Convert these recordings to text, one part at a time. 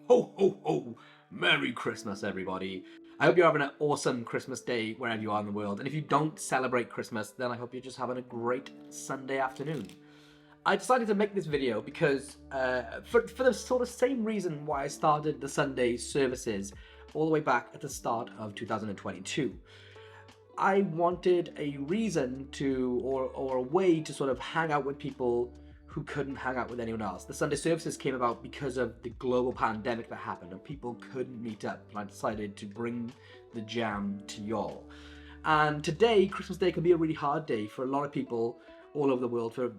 Ho, ho, ho! Merry Christmas, everybody. I hope you're having an awesome Christmas day wherever you are in the world. And if you don't celebrate Christmas, then I hope you're just having a great Sunday afternoon. I decided to make this video because, for the sort of same reason why I started the Sunday services all the way back at the start of 2022. I wanted a reason to, or a way to sort of hang out with people who couldn't hang out with anyone else. The Sunday services came about because of the global pandemic that happened and people couldn't meet up, and I decided to bring the jam to y'all. And today, Christmas Day can be a really hard day for a lot of people all over the world for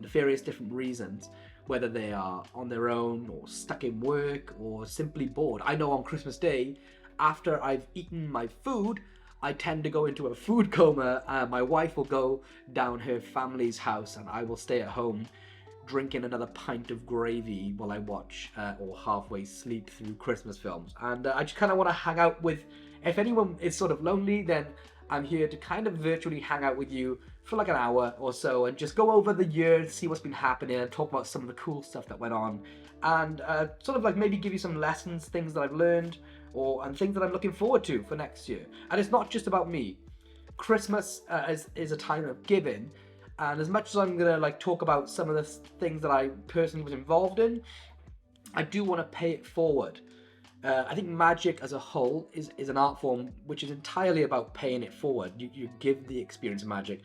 nefarious different reasons, whether they are on their own or stuck in work or simply bored. I know on Christmas Day, after I've eaten my food, I tend to go into a food coma. My wife will go down her family's house and I will stay at home drinking another pint of gravy while I watch or halfway sleep through Christmas films. And I just kind of want to hang out with, if anyone is sort of lonely, then I'm here to kind of virtually hang out with you for like an hour or so and just go over the year, see what's been happening and talk about some of the cool stuff that went on and sort of like maybe give you some lessons, things that I've learned and things that I'm looking forward to for next year. And it's not just about me. Christmas is a time of giving. And as much as I'm gonna like talk about some of the things that I personally was involved in, I do want to pay it forward. I think magic as a whole is an art form which is entirely about paying it forward. You give the experience of magic.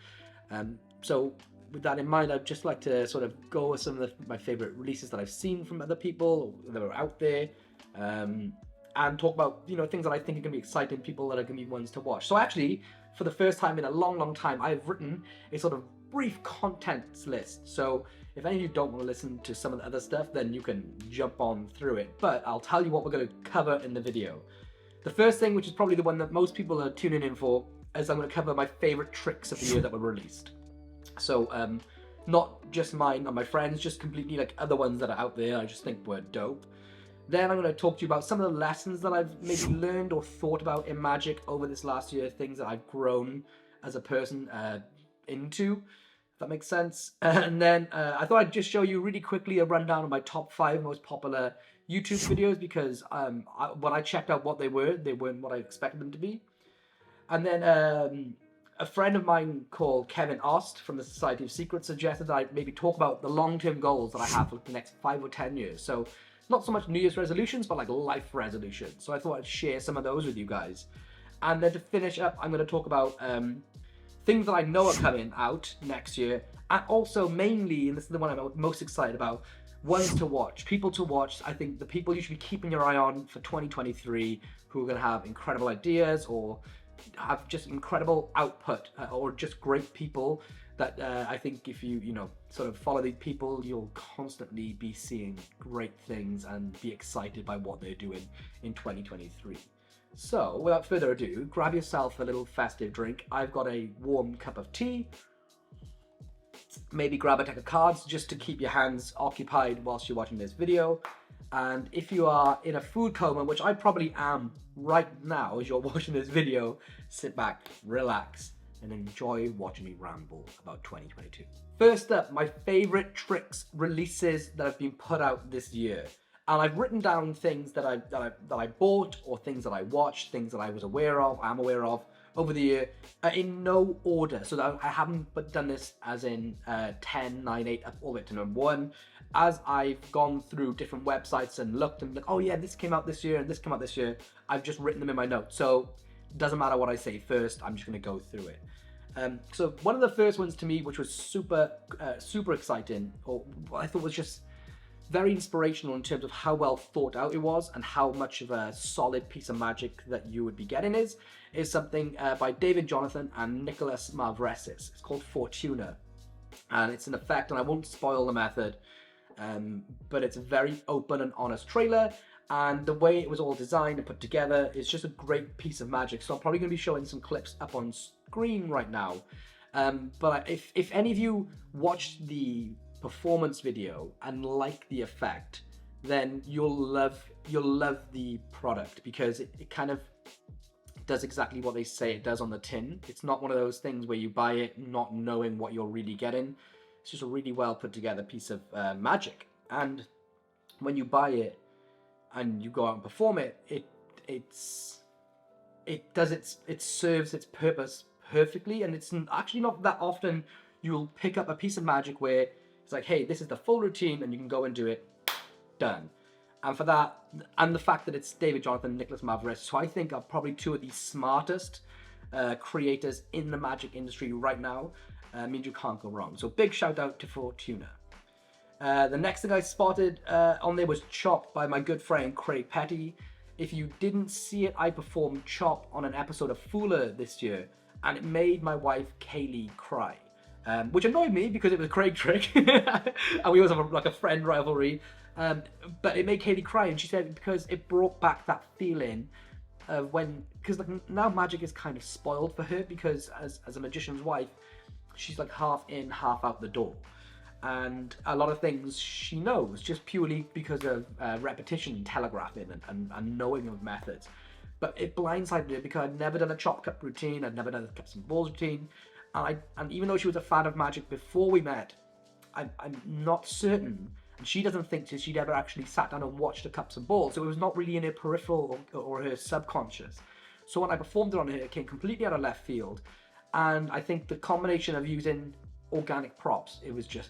So with that in mind, I'd just like to sort of go with some of my favorite releases that I've seen from other people that are out there, and talk about, you know, things that I think are going to be exciting, people that are going to be ones to watch. So actually, for the first time in a long, long time, I've written a sort of brief contents list. So if any of you don't want to listen to some of the other stuff, then you can jump on through it. But I'll tell you what we're going to cover in the video. The first thing, which is probably the one that most people are tuning in for, is I'm going to cover my favorite tricks of the year that were released. So not just mine or my friends, just completely like other ones that are out there I just think were dope. Then I'm going to talk to you about some of the lessons that I've maybe learned or thought about in magic over this last year, things that I've grown as a person into, if that makes sense. And then I thought I'd just show you really quickly a rundown of my top 5 most popular YouTube videos, because when I checked out what they weren't what I expected them to be. And then a friend of mine called Kevin Ost from the Society of Secrets suggested that I maybe talk about the long-term goals that I have for the next 5 or 10 years. So not so much New Year's resolutions, but like life resolutions. So I thought I'd share some of those with you guys. And then to finish up, I'm going to talk about things that I know are coming out next year, and also mainly, and this is the one I'm most excited about, ones to watch, people to watch. I think the people you should be keeping your eye on for 2023 who are going to have incredible ideas or have just incredible output, or just great people that I think if you sort of follow these people, you'll constantly be seeing great things and be excited by what they're doing in 2023. So without further ado, grab yourself a little festive drink. I've got a warm cup of tea. Maybe grab a deck of cards just to keep your hands occupied whilst you're watching this video. And if you are in a food coma, which I probably am right now as you're watching this video, sit back, relax, and enjoy watching me ramble about 2022. First up, my favorite tricks releases that have been put out this year. And I've written down things that I bought, or things that I watched, things that I was aware of, I'm aware of over the year, in no order. So that I haven't done this as in 10, 9, 8, up all the way to number 1. As I've gone through different websites and looked and like, oh yeah, this came out this year and this came out this year, I've just written them in my notes. So it doesn't matter what I say first, I'm just gonna go through it. So one of the first ones to me, which was super exciting, or I thought was just very inspirational in terms of how well thought out it was and how much of a solid piece of magic that you would be getting is something by David Jonathan and Nicholas Marvresis. It's called Fortuna, and it's an effect, and I won't spoil the method, but it's a very open and honest trailer, and the way it was all designed and put together is just a great piece of magic. So I'm probably going to be showing some clips up on screen right now, but if any of you watched the performance video and like the effect, then you'll love the product, because it kind of does exactly what they say it does on the tin. It's not one of those things where you buy it not knowing what you're really getting. It's just a really well put together piece of magic, and when you buy it, and you go out and perform it, it serves its purpose perfectly. And it's actually not that often you'll pick up a piece of magic where it's like, hey, this is the full routine and you can go and do it, done. And for that, and the fact that it's David Jonathan and Nicholas Mavrist, who I think are probably two of the smartest creators in the magic industry right now, means you can't go wrong. So big shout out to Fortuna. The next thing I spotted on there was Chop by my good friend Craig Petty. If you didn't see it, I performed Chop on an episode of Fooler this year, and it made my wife Kaylee cry. Which annoyed me because it was a Craig trick, and we always have like a friend rivalry. But it made Kaylee cry, and she said because it brought back that feeling of because like now magic is kind of spoiled for her, because as a magician's wife, she's like half in, half out the door. And a lot of things she knows just purely because of repetition, telegraphing, and knowing of methods. But it blindsided her because I'd never done a chop cup routine, I'd never done a cups and balls routine. And even though she was a fan of magic before we met, I'm not certain, and she doesn't think that she'd ever actually sat down and watched the cups and balls, so it was not really in her peripheral or her subconscious. So when I performed it on her, it came completely out of left field. And I think the combination of using organic props, it was just,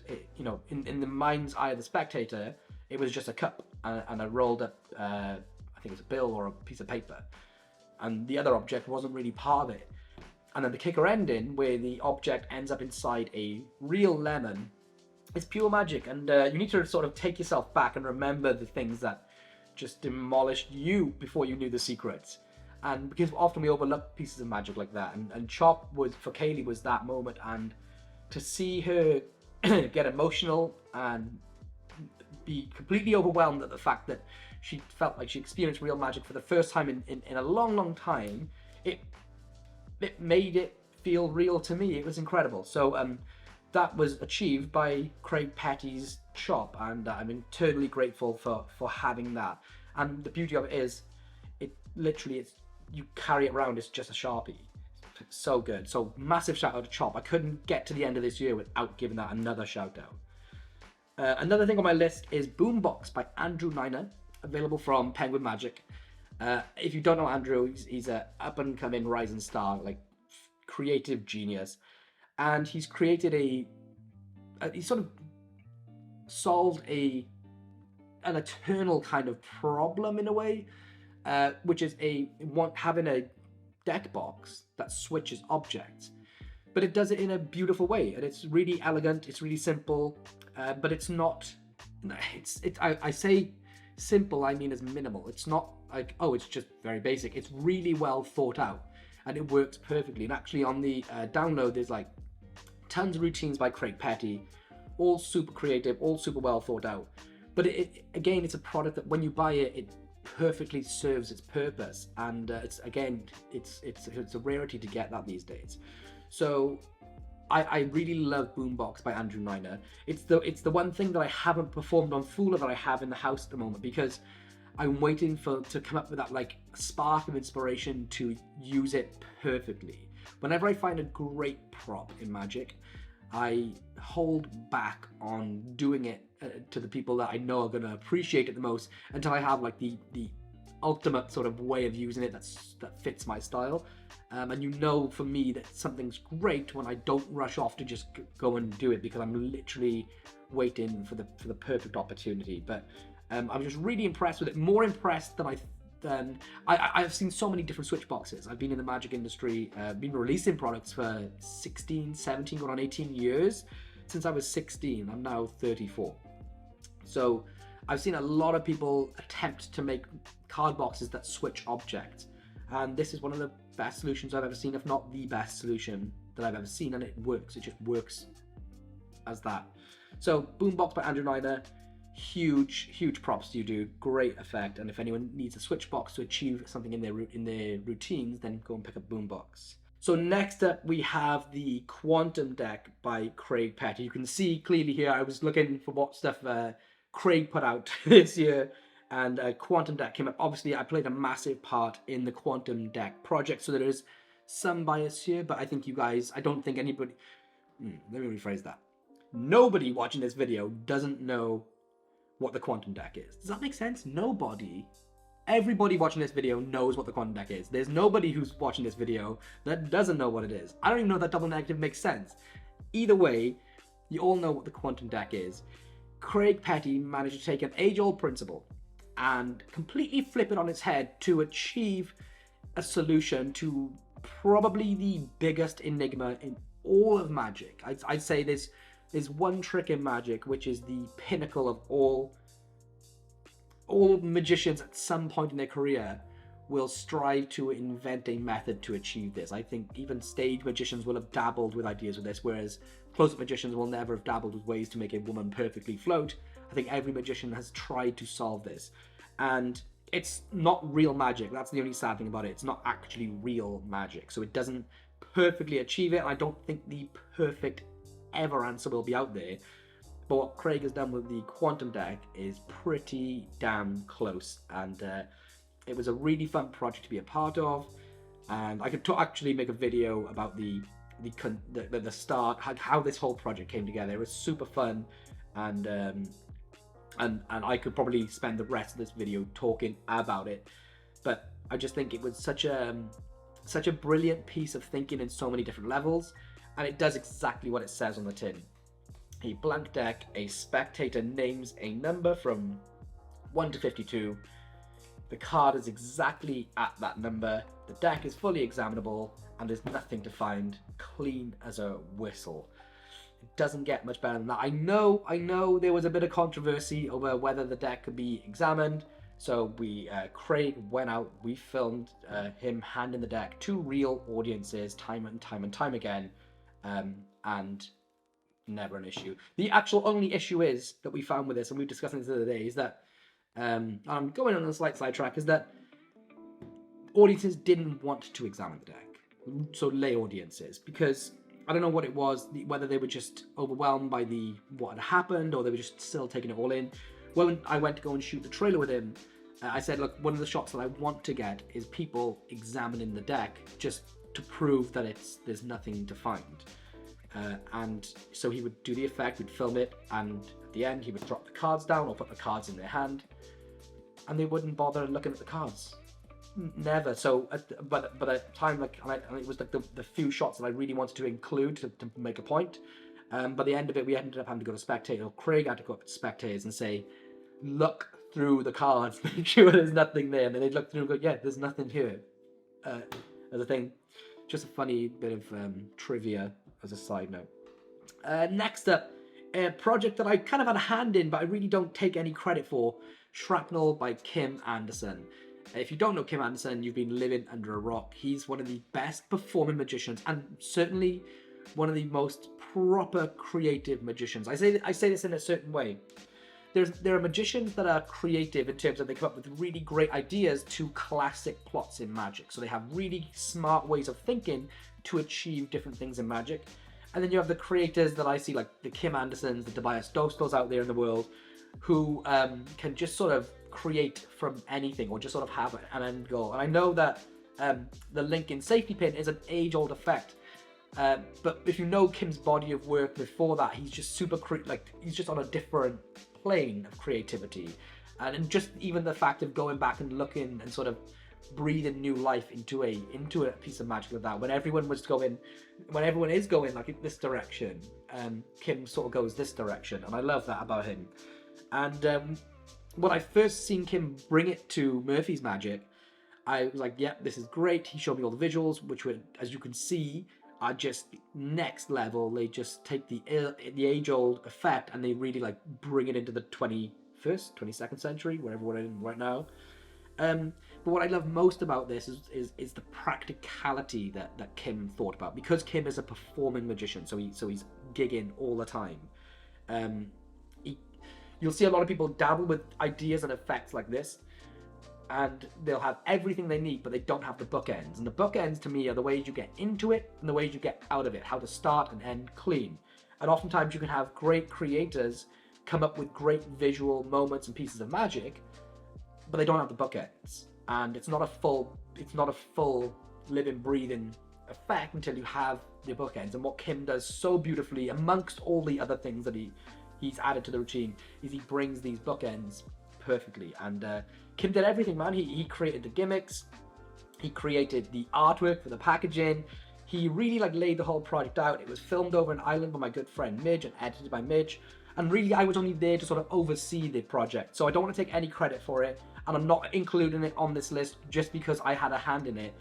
in the mind's eye of the spectator, it was just a cup and I rolled up, I think it was a bill or a piece of paper, and the other object wasn't really part of it. And then the kicker ending, where the object ends up inside a real lemon, is pure magic. And you need to sort of take yourself back and remember the things that just demolished you before you knew the secrets. And because often we overlook pieces of magic like that, and Chop for Kaylee was that moment. And to see her get emotional and be completely overwhelmed at the fact that she felt like she experienced real magic for the first time in a long, long time, it made it feel real to me. It was incredible. So that was achieved by Craig Petty's Chop, and I'm eternally grateful for having that. And the beauty of it is, you carry it around, it's just a Sharpie. So good. So massive shout out to Chop. I couldn't get to the end of this year without giving that another shout out. Another thing on my list is Boombox by Andrew Niner, available from Penguin Magic. If you don't know Andrew, he's a up and coming rising star, like creative genius, and he's created he sort of solved an eternal kind of problem in a way, which is having a deck box that switches objects, but it does it in a beautiful way, and it's really elegant, it's really simple, but it's not. I say simple, I mean as minimal. It's not like, oh, it's just very basic. It's really well thought out, and it works perfectly. And actually on the download, there's like tons of routines by Craig Petty, all super creative, all super well thought out. But again, it's a product that when you buy it, it perfectly serves its purpose. And it's a rarity to get that these days. So I really love Boombox by Andrew Niner. It's the one thing that I haven't performed on Fooler that I have in the house at the moment, because I'm waiting to come up with that like spark of inspiration to use it perfectly. Whenever I find a great prop in Magic, I hold back on doing it to the people that I know are going to appreciate it the most, until I have like the ultimate sort of way of using it that fits my style. And for me that something's great when I don't rush off to just go and do it, because I'm literally waiting for the perfect opportunity. But I'm just really impressed with it, more impressed than I've seen so many different switch boxes. I've been in the magic industry, been releasing products for 16, 17, going on 18 years. Since I was 16, I'm now 34. So I've seen a lot of people attempt to make card boxes that switch objects. And this is one of the best solutions I've ever seen, if not the best solution that I've ever seen. And it works. It just works as that. So Boombox by Andrew Niner. Huge props to you, do great effect. And if anyone needs a switch box to achieve something in their routines, then go and pick up Boombox. So next up we have the Quantum deck by Craig Petty. You can see clearly here I was looking for what stuff Craig put out this year, and Quantum deck came up. Obviously I played a massive part in the Quantum deck project, so there is some bias here, but I think you guys, I don't think anybody, let me rephrase that. Nobody watching this video doesn't know what the quantum deck is. Does that make sense? Nobody. Everybody watching this video knows what the quantum deck is. There's nobody who's watching this video that doesn't know what it is. I don't even know if that double negative makes sense. Either way, you all know what the quantum deck is. Craig Petty managed to take an age-old principle and completely flip it on its head to achieve a solution to probably the biggest enigma in all of magic. I'd say there's one trick in magic which is the pinnacle of all magicians at some point in their career will strive to invent a method to achieve this. I think even stage magicians will have dabbled with ideas with this, whereas close-up magicians will never have dabbled with ways to make a woman perfectly float. I think every magician has tried to solve this. And it's not real magic. That's the only sad thing about it. It's not actually real magic. So it doesn't perfectly achieve it. And I don't think the perfect ever answer will be out there. But what Craig has done with the quantum deck is pretty damn close. And it was a really fun project to be a part of. And I could actually make a video about the start, how this whole project came together. It was super fun. And I could probably spend the rest of this video talking about it, but I just think it was such a brilliant piece of thinking in so many different levels, and it does exactly what it says on the tin. A blank deck, a spectator names a number from 1 to 52. The card is exactly at that number. The deck is fully examinable, and there's nothing to find. Clean as a whistle. It doesn't get much better than that. I know there was a bit of controversy over whether the deck could be examined. So Craig went out, we filmed him handing the deck to real audiences time and time again, and never an issue. The actual only issue is that we found with this, and we were discussing this the other day, is that, I'm going on a slight sidetrack, is that audiences didn't want to examine the deck. So lay audiences, because I don't know what it was, whether they were just overwhelmed by what had happened, or they were just still taking it all in. When I went to go and shoot the trailer with him, I said, look, one of the shots that I want to get is people examining the deck just to prove that there's nothing to find. And so he would do the effect, we'd film it, and at the end he would drop the cards down or put the cards in their hand, and they wouldn't bother looking at the cards. Never. So, but at the time, like, and it was like the few shots that I really wanted to include to make a point. By the end of it, we ended up having to go to spectator. Craig had to go up to spectators and say, look through the cards, make sure there's nothing there. And then they'd look through and go, yeah, there's nothing here. As a thing, just a funny bit of trivia as a side note. Next up, a project that I kind of had a hand in, but I really don't take any credit for, Shrapnel by Kim Anderson. If you don't know Kim Anderson, you've been living under a rock. He's one of the best performing magicians, and certainly one of the most proper creative magicians. I say this in a certain way. There are magicians that are creative in terms of they come up with really great ideas to classic plots in magic. So they have really smart ways of thinking to achieve different things in magic. And then you have the creators that I see, like the Kim Andersons, the Tobias Dostos out there in the world, who can just sort of create from anything or just sort of have an end goal. And I know that the Lincoln safety pin is an age-old effect, but if you know Kim's body of work before that, he's just he's just on a different plane of creativity. And just even the fact of going back and looking and sort of breathing new life into a piece of magic like that, when everyone is going like in this direction, Kim sort of goes this direction, and I love that about him. And when I first seen Kim bring it to Murphy's Magic, I was like, yep, this is great. He showed me all the visuals, which were, as you can see, are just next level. They just take the age-old effect and they really like bring it into the 22nd century, wherever we're in right now. But what I love most about this is the practicality that Kim thought about, because Kim is a performing magician, so he's gigging all the time. You'll see a lot of people dabble with ideas and effects like this, and they'll have everything they need, but they don't have the bookends. And the bookends, to me, are the ways you get into it and the ways you get out of it, how to start and end clean. And oftentimes you can have great creators come up with great visual moments and pieces of magic, but they don't have the bookends. And it's not a full living, breathing effect until you have the bookends. And what Kim does so beautifully, amongst all the other things that he he's added to the routine is he brings these bookends perfectly. And Kim did everything, man. He created the gimmicks, he created the artwork for the packaging, he really like laid the whole project out. It was filmed over in Ireland by my good friend Midge and edited by Midge, and really I was only there to sort of oversee the project, so I don't want to take any credit for it, and I'm not including it on this list just because I had a hand in it.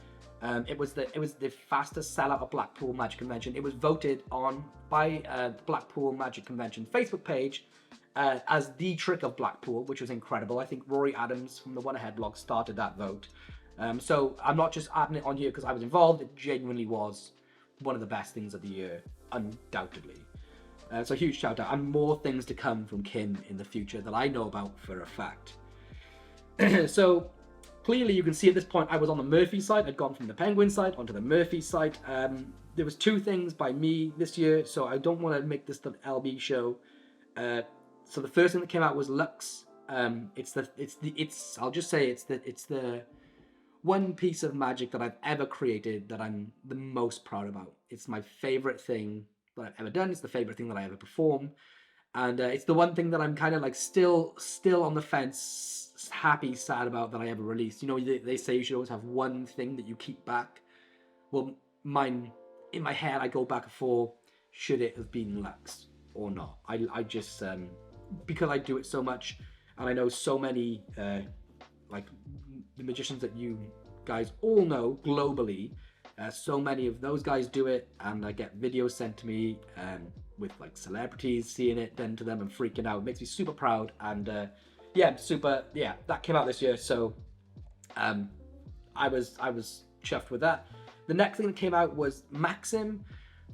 It was the fastest sellout of Blackpool Magic Convention. It was voted on by the Blackpool Magic Convention Facebook page as the trick of Blackpool, which was incredible. I think Rory Adams from the One Ahead blog started that vote. So I'm not just adding it on here because I was involved. It genuinely was one of the best things of the year, undoubtedly. So huge shout out, and more things to come from Kim in the future that I know about for a fact. So clearly you can see at this point I was on the Murphy side. I'd gone from the Penguin side onto the Murphy side. There was 2 things by me this year, so I don't want to make this the LB show. So the first thing that came out was Lux. I'll just say it's the one piece of magic that I've ever created that I'm the most proud about. It's my favorite thing that I've ever done. It's the favorite thing that I ever performed, and it's the one thing that I'm kind of like still on the fence, happy, sad about that I ever released. You know, they say you should always have one thing that you keep back. Well, mine, in my head, I go back and forth, should it have been Lux or not? I just because I do it so much, and I know so many like the magicians that you guys all know globally, so many of those guys do it, and I get videos sent to me with like celebrities seeing it done to them and freaking out. It makes me super proud, and that came out this year, so I was chuffed with that. The next thing that came out was Maxim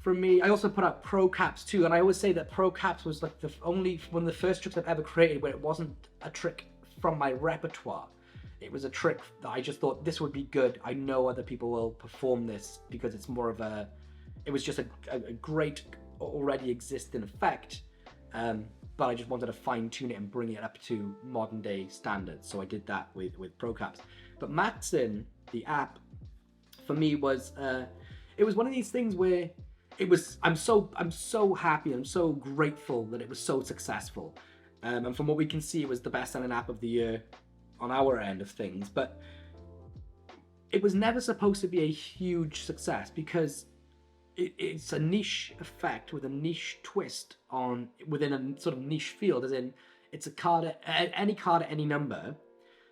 from me. I also put out Pro Caps too, and I always say that Pro Caps was like only one of the first tricks I've ever created where it wasn't a trick from my repertoire. It was a trick that I just thought this would be good. I know other people will perform this because it's more of it was just a great already existing effect, but I just wanted to fine tune it and bring it up to modern day standards. So I did that with Pro Caps. But Maxim, the app, for me was it was one of these things where it was I'm so happy, I'm so grateful that it was so successful, and from what we can see, it was the best selling app of the year on our end of things. But it was never supposed to be a huge success because it's a niche effect with a niche twist within a sort of niche field, as in it's a card any card at any number,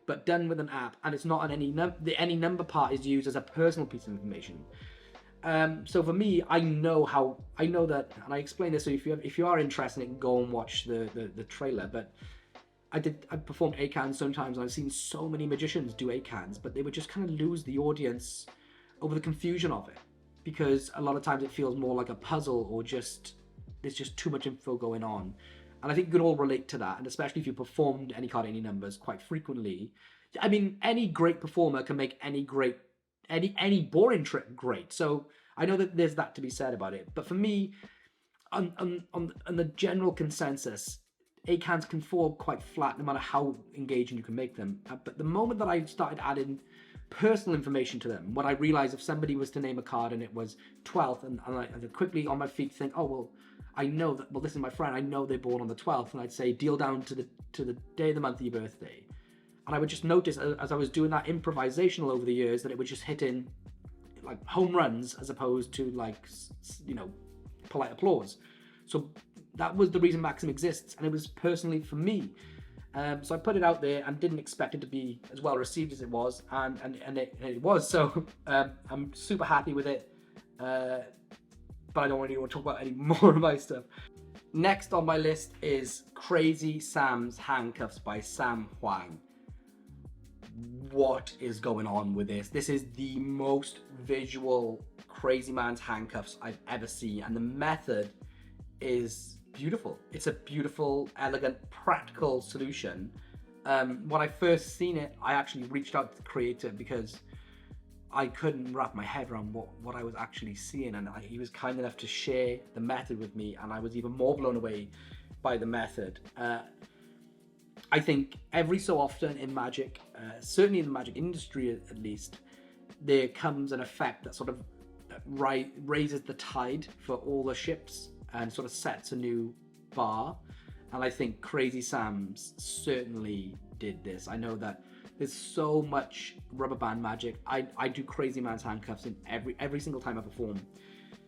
but done with an app, and it's not an the any number part is used as a personal piece of information. So for me, I know that, and I explain this, so if you are interested, you can go and watch the trailer. But I performed ACANs sometimes, and I've seen so many magicians do ACANs, but they would just kind of lose the audience over the confusion of it, because a lot of times it feels more like a puzzle, or there's just too much info going on. And I think you could all relate to that, and especially if you performed any card, any numbers quite frequently. I mean, any great performer can make any boring trick great. So I know that there's that to be said about it. But for me, on the general consensus, ACANs can fall quite flat no matter how engaging you can make them. But the moment that I started adding personal information to them, when I realized if somebody was to name a card and it was 12th, and I quickly on my feet think, oh, well, I know that, well, this is my friend, I know they're born on the 12th, and I'd say deal down to the day of the month of your birthday. And I would just notice as I was doing that improvisational over the years that it was just hitting like home runs as opposed to like, you know, polite applause. So that was the reason Maxim exists, and it was personally for me. So I put it out there and didn't expect it to be as well received as it was, and it was. So I'm super happy with it, but I don't really want to talk about any more of my stuff. Next on my list is Crazy Sam's Handcuffs by Sam Huang. What is going on with this? This is the most visual Crazy Man's handcuffs I've ever seen, and the method is beautiful. It's a beautiful, elegant, practical solution. When I first seen it, I actually reached out to the creator because I couldn't wrap my head around what I was actually seeing, and he was kind enough to share the method with me, and I was even more blown away by the method. I think every so often in magic, certainly in the magic industry at least, there comes an effect that sort of raises the tide for all the ships and sort of sets a new bar. And I think Crazy Sam's certainly did this. I know that there's so much rubber band magic. I do Crazy Man's Handcuffs in every single time I perform.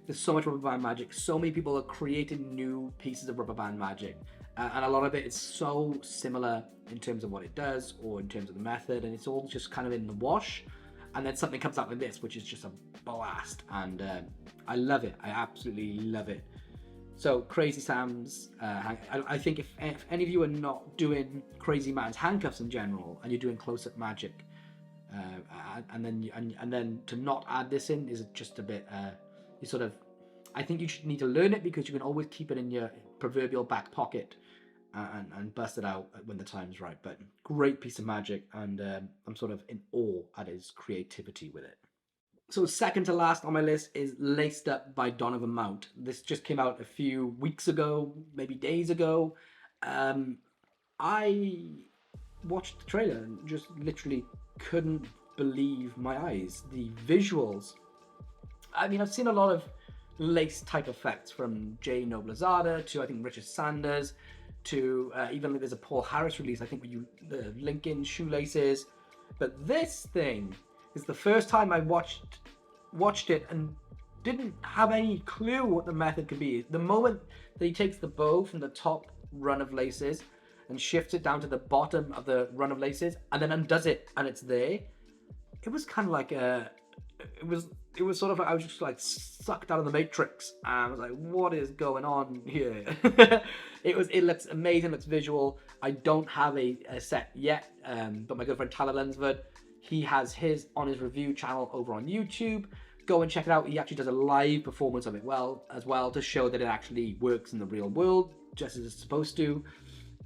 There's so much rubber band magic. So many people are creating new pieces of rubber band magic. And a lot of it is so similar in terms of what it does or in terms of the method. And it's all just kind of in the wash. And then something comes out like this, which is just a blast. And I love it. I absolutely love it. So Crazy Sam's, I think if any of you are not doing Crazy Man's Handcuffs in general, and you're doing close-up magic, and then to not add this in is just a bit, you sort of, I think you should need to learn it because you can always keep it in your proverbial back pocket and bust it out when the time's right. But great piece of magic, and I'm sort of in awe at his creativity with it. So second to last on my list is Laced Up by Donovan Mount. This just came out a few weeks ago, maybe days ago. I watched the trailer and just literally couldn't believe my eyes. The visuals. I mean, I've seen a lot of lace type effects from Jay Noblezada to I think Richard Sanders to even there's a Paul Harris release, I think, where the Lincoln shoelaces. But this thing is the first time I watched it and didn't have any clue what the method could be. The moment that he takes the bow from the top run of laces and shifts it down to the bottom of the run of laces and then undoes it and it's there, it was kind of like it was sort of, I was just like sucked out of the Matrix, and I was like, what is going on here? It looks amazing, looks visual. I don't have a set yet, but my good friend Tyler Lunsford, he has his on his review channel over on YouTube. Go and check it out. He actually does a live performance of it as well to show that it actually works in the real world just as it's supposed to.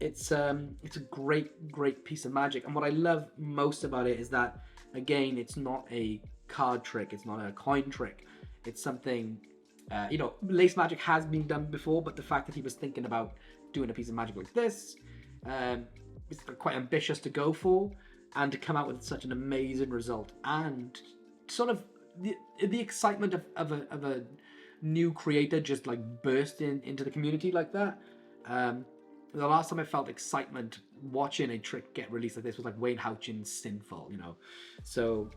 It's a great piece of magic, and what I love most about it is that, again, it's not a card trick, it's not a coin trick. It's something, lace magic has been done before, but the fact that he was thinking about doing a piece of magic like this, is quite ambitious to go for, and to come out with such an amazing result, and sort of the excitement of a new creator just like bursting into the community like that. The last time I felt excitement watching a trick get released like this was like Wayne Houchin's Sinful, So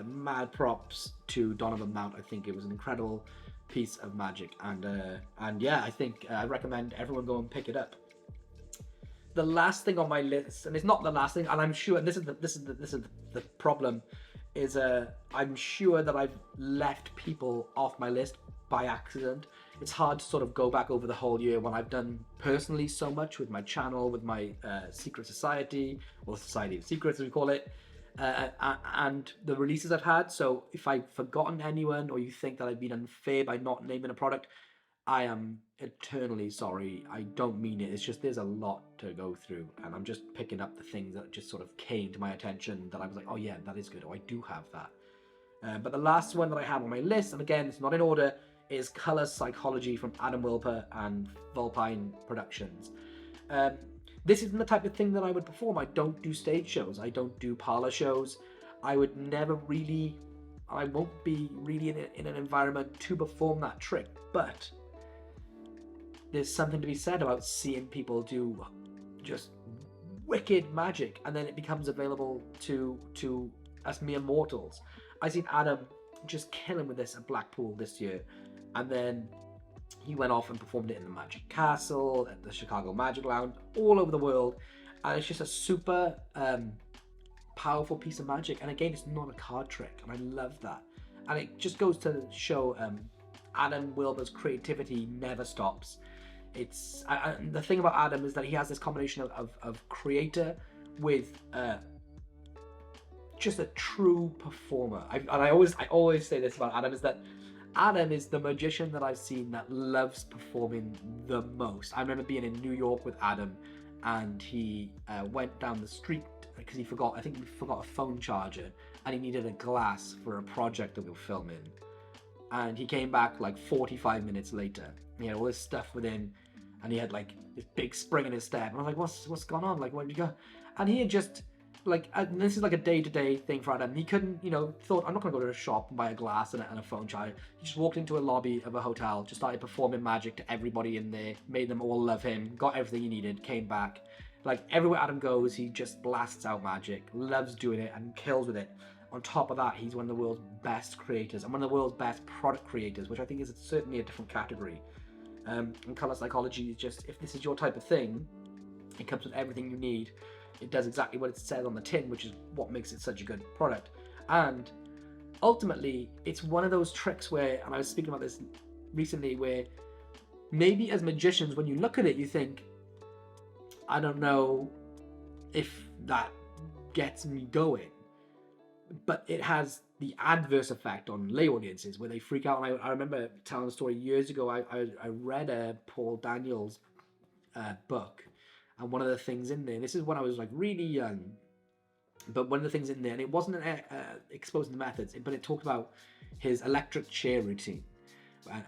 mad props to Donovan Mount. I think it was an incredible piece of magic, and yeah, I think I recommend everyone go and pick it up. The last thing on my list, and it's not the last thing, and I'm sure, and this is the problem, is I'm sure that I've left people off my list by accident. It's hard to sort of go back over the whole year when I've done personally so much with my channel, with my Secret Society, or Society of Secrets as we call it, and the releases I've had. So if I've forgotten anyone, or you think that I've been unfair by not naming a product, I am eternally sorry. I don't mean it. It's just there's a lot to go through, and I'm just picking up the things that just sort of came to my attention that I was like, oh yeah, that is good. Oh, I do have that. But the last one that I have on my list, and again, it's not in order, is Color Psychology from Adam Wilper and Vulpine Productions. This isn't the type of thing that I would perform. I don't do stage shows. I don't do parlor shows. I would never really, I won't be really in an environment to perform that trick. But there's something to be said about seeing people do just wicked magic, and then it becomes available to us mere mortals. I seen Adam just killing with this at Blackpool this year, and then he went off and performed it in the Magic Castle, at the Chicago Magic Lounge, all over the world, and it's just a super powerful piece of magic. And again, it's not a card trick, and I love that. And it just goes to show Adam Wilber's creativity never stops. It's the thing about Adam is that he has this combination of creator with just a true performer. I always say this about Adam, is that Adam is the magician that I've seen that loves performing the most. I remember being in New York with Adam, and he went down the street because he forgot a phone charger, and he needed a glass for a project that we were filming. And he came back like 45 minutes later. He had all this stuff within, and he had like this big spring in his step. And I was like, what's gone on? Like, where did you go? And he had just this is like a day-to-day thing for Adam. He couldn't, thought, I'm not going to go to a shop and buy a glass and a phone charger. He just walked into a lobby of a hotel, just started performing magic to everybody in there, made them all love him, got everything he needed, came back. Like, everywhere Adam goes, he just blasts out magic, loves doing it, and kills with it. On top of that, he's one of the world's best creators, and one of the world's best product creators, which I think is certainly a different category. And color psychology is just, if this is your type of thing, it comes with everything you need. It does exactly what it says on the tin, which is what makes it such a good product. And ultimately, it's one of those tricks where, and I was speaking about this recently, where maybe as magicians, when you look at it, you think, I don't know if that gets me going. But it has the adverse effect on lay audiences where they freak out. And I remember telling a story years ago. I read a Paul Daniels book, and one of the things in there, this is when I was like really young, but one of the things in there, and it wasn't exposing the methods, but it talked about his electric chair routine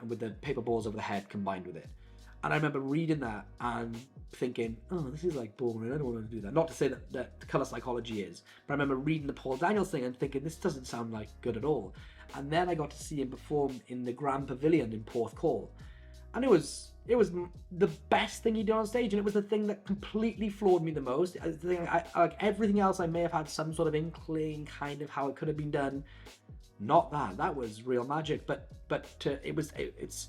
with the paper balls over the head combined with it. And I remember reading that and thinking, oh, this is like boring, I don't want to do that. Not to say that color psychology is, but I remember reading the Paul Daniels thing and thinking, this doesn't sound like good at all. And then I got to see him perform in the Grand Pavilion in Porthcawl. And it was the best thing he did on stage, and it was the thing that completely floored me the most. Like everything else, I may have had some sort of inkling, kind of how it could have been done. Not that. That was real magic. But it's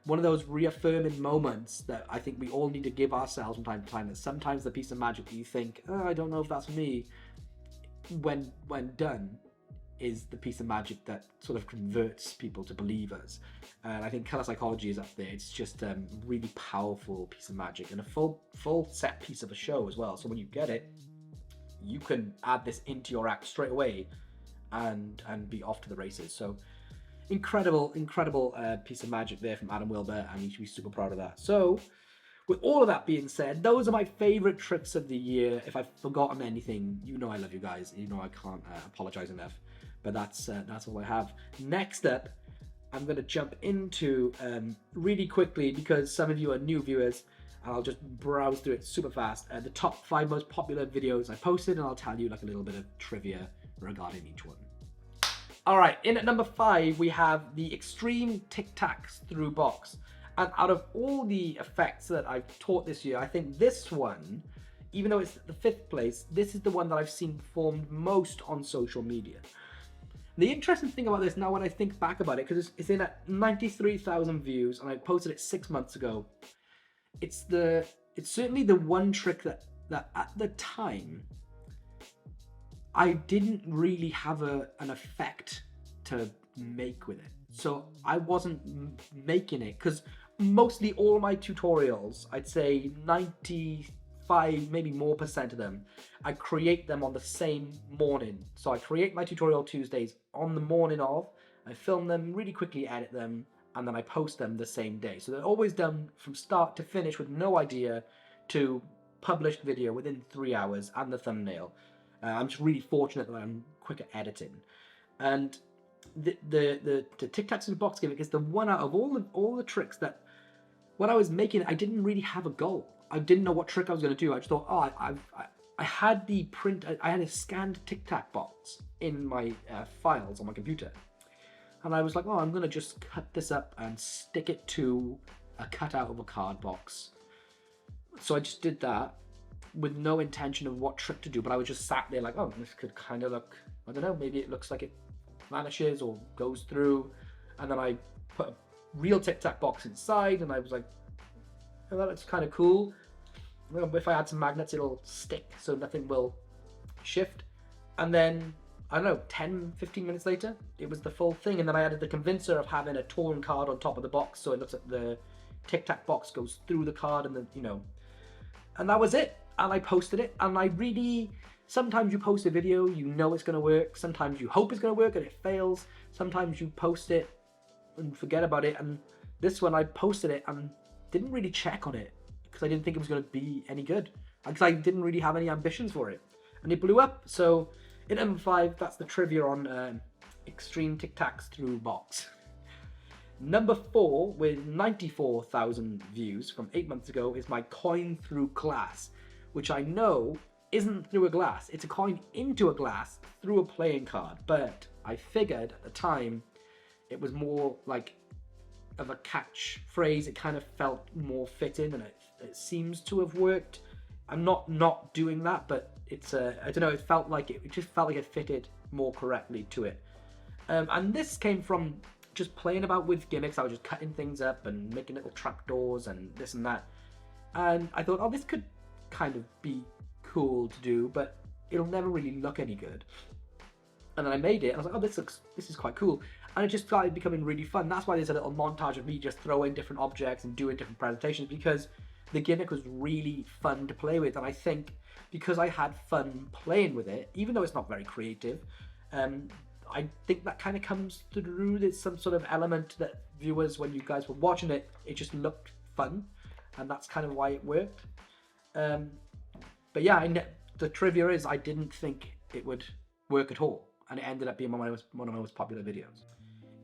one of those reaffirming moments that I think we all need to give ourselves from time to time. That sometimes the piece of magic that you think, oh, I don't know if that's me, when done, is the piece of magic that sort of converts people to believers. And I think color psychology is up there. It's just a really powerful piece of magic and a full set piece of a show as well. So when you get it, you can add this into your act straight away and be off to the races. So incredible piece of magic there from Adam Wilber, and you should be super proud of that. So with all of that being said, those are my favorite tricks of the year. If I've forgotten anything, you know I love you guys. You know I can't apologize enough. But that's all I have. Next up, I'm going to jump into really quickly, because some of you are new viewers, and I'll just browse through it super fast. The top 5 most popular videos I posted, and I'll tell you like a little bit of trivia regarding each one. All right, in at number 5, we have the Extreme Tic Tacs through box. And out of all the effects that I've taught this year, I think this one, even though it's the 5th place, this is the one that I've seen performed most on social media. The interesting thing about this now, when I think back about it, because it's in at 93,000 views, and I posted it 6 months ago. It's certainly the one trick that at the time I didn't really have an effect to make with it. So I wasn't making it, because mostly all my tutorials, I'd say 95, maybe more % of them, I create them on the same morning. So I create my tutorial Tuesdays on the morning of, I film them, really quickly edit them, and then I post them the same day. So they're always done from start to finish with no idea to published video within 3 hours and the thumbnail. I'm just really fortunate that I'm quick at editing. And the Tic Tacs in the box gimmick is the one out of all the tricks that when I was making it, I didn't really have a goal. I didn't know what trick I was going to do. I just thought, oh, I had the print, I had a scanned Tic Tac box in my files on my computer. And I was like, oh, I'm going to just cut this up and stick it to a cutout of a card box. So I just did that with no intention of what trick to do, but I was just sat there like, oh, this could kind of look, I don't know, maybe it looks like it vanishes or goes through. And then I put a real Tic Tac box inside, and I was like, oh, that looks kind of cool. Well, if I add some magnets, it'll stick so nothing will shift. And then, I don't know, 10, 15 minutes later, it was the full thing. And then I added the convincer of having a torn card on top of the box, so it looks like the Tic Tac box goes through the card, and then, and that was it. And I posted it, and I really, sometimes you post a video, you know it's going to work. Sometimes you hope it's going to work and it fails. Sometimes you post it and forget about it. And this one, I posted it and didn't really check on it because I didn't think it was going to be any good. Because I didn't really have any ambitions for it. And it blew up. So in number 5, that's the trivia on Extreme Tic Tacs through box. Number 4, with 94,000 views from 8 months ago, is my coin through glass, which I know isn't through a glass. It's a coin into a glass through a playing card. But I figured at the time it was more like of a catch phrase. It kind of felt more fitting, and it seems to have worked. I'm not doing that, but it's I don't know. It just felt like it fitted more correctly to it. And this came from just playing about with gimmicks. I was just cutting things up and making little trapdoors and this and that. And I thought, oh, this could kind of be cool to do, but it'll never really look any good. And then I made it, and I was like, oh, this is quite cool. And it just started becoming really fun. That's why there's a little montage of me just throwing different objects and doing different presentations, because the gimmick was really fun to play with. And I think because I had fun playing with it, even though it's not very creative, I think that kind of comes through. There's some sort of element that viewers, when you guys were watching it, it just looked fun, and that's kind of why it worked. But yeah, the trivia is I didn't think it would work at all, and it ended up being one of my most popular videos.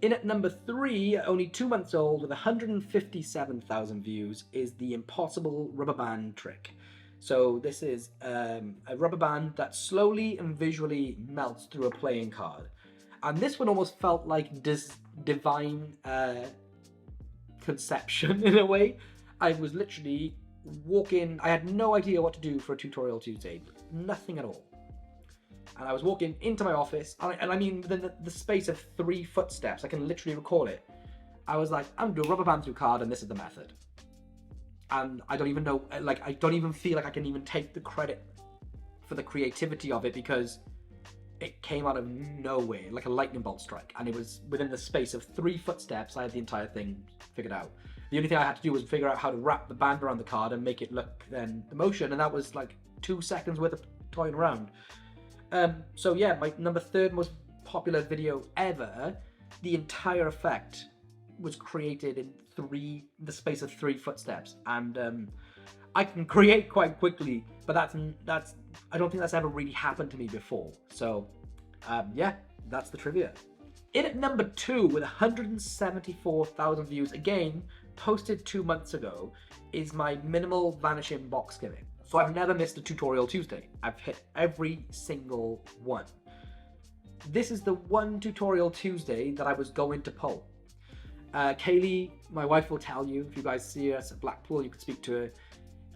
In at number 3, only 2 months old with 157,000 views, is the impossible rubber band trick. So this is a rubber band that slowly and visually melts through a playing card. And this one almost felt like divine conception in a way. I was literally walking, I had no idea what to do for a Tutorial Tuesday, nothing at all. And I was walking into my office, and I mean within the space of 3 footsteps, I can literally recall it. I was like, I'm gonna do a rubber band through card, and this is the method. And I don't even know, like, I don't even feel like I can even take the credit for the creativity of it, because it came out of nowhere, like a lightning bolt strike. And it was within the space of 3 footsteps, I had the entire thing figured out. The only thing I had to do was figure out how to wrap the band around the card and make it look then the motion, and that was like 2 seconds worth of toying around. So yeah, my number 3rd most popular video ever, the entire effect was created in the space of 3 footsteps. And I can create quite quickly, but that's I don't think that's ever really happened to me before. So yeah, that's the trivia. In at number 2 with 174,000 views, again, posted 2 months ago, is my minimal Vanishing Box gimmick. So I've never missed a Tutorial Tuesday. I've hit every single one. This is the one Tutorial Tuesday that I was going to pull. Kaylee, my wife, will tell you, if you guys see us at Blackpool, you can speak to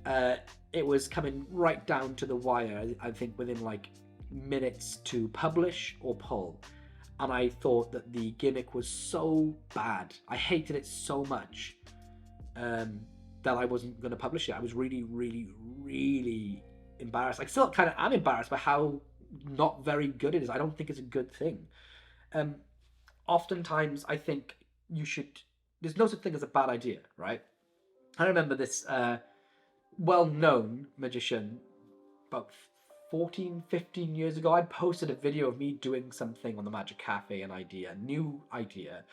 her. It was coming right down to the wire, I think within like minutes to publish or pull. And I thought that the gimmick was so bad, I hated it so much, that I wasn't going to publish it. I was really, really, really embarrassed. I still kind of am embarrassed by how not very good it is. I don't think it's a good thing. Oftentimes, I think there's no such thing as a bad idea, right? I remember this well-known magician about 14, 15 years ago. I posted a video of me doing something on the Magic Cafe, a new idea.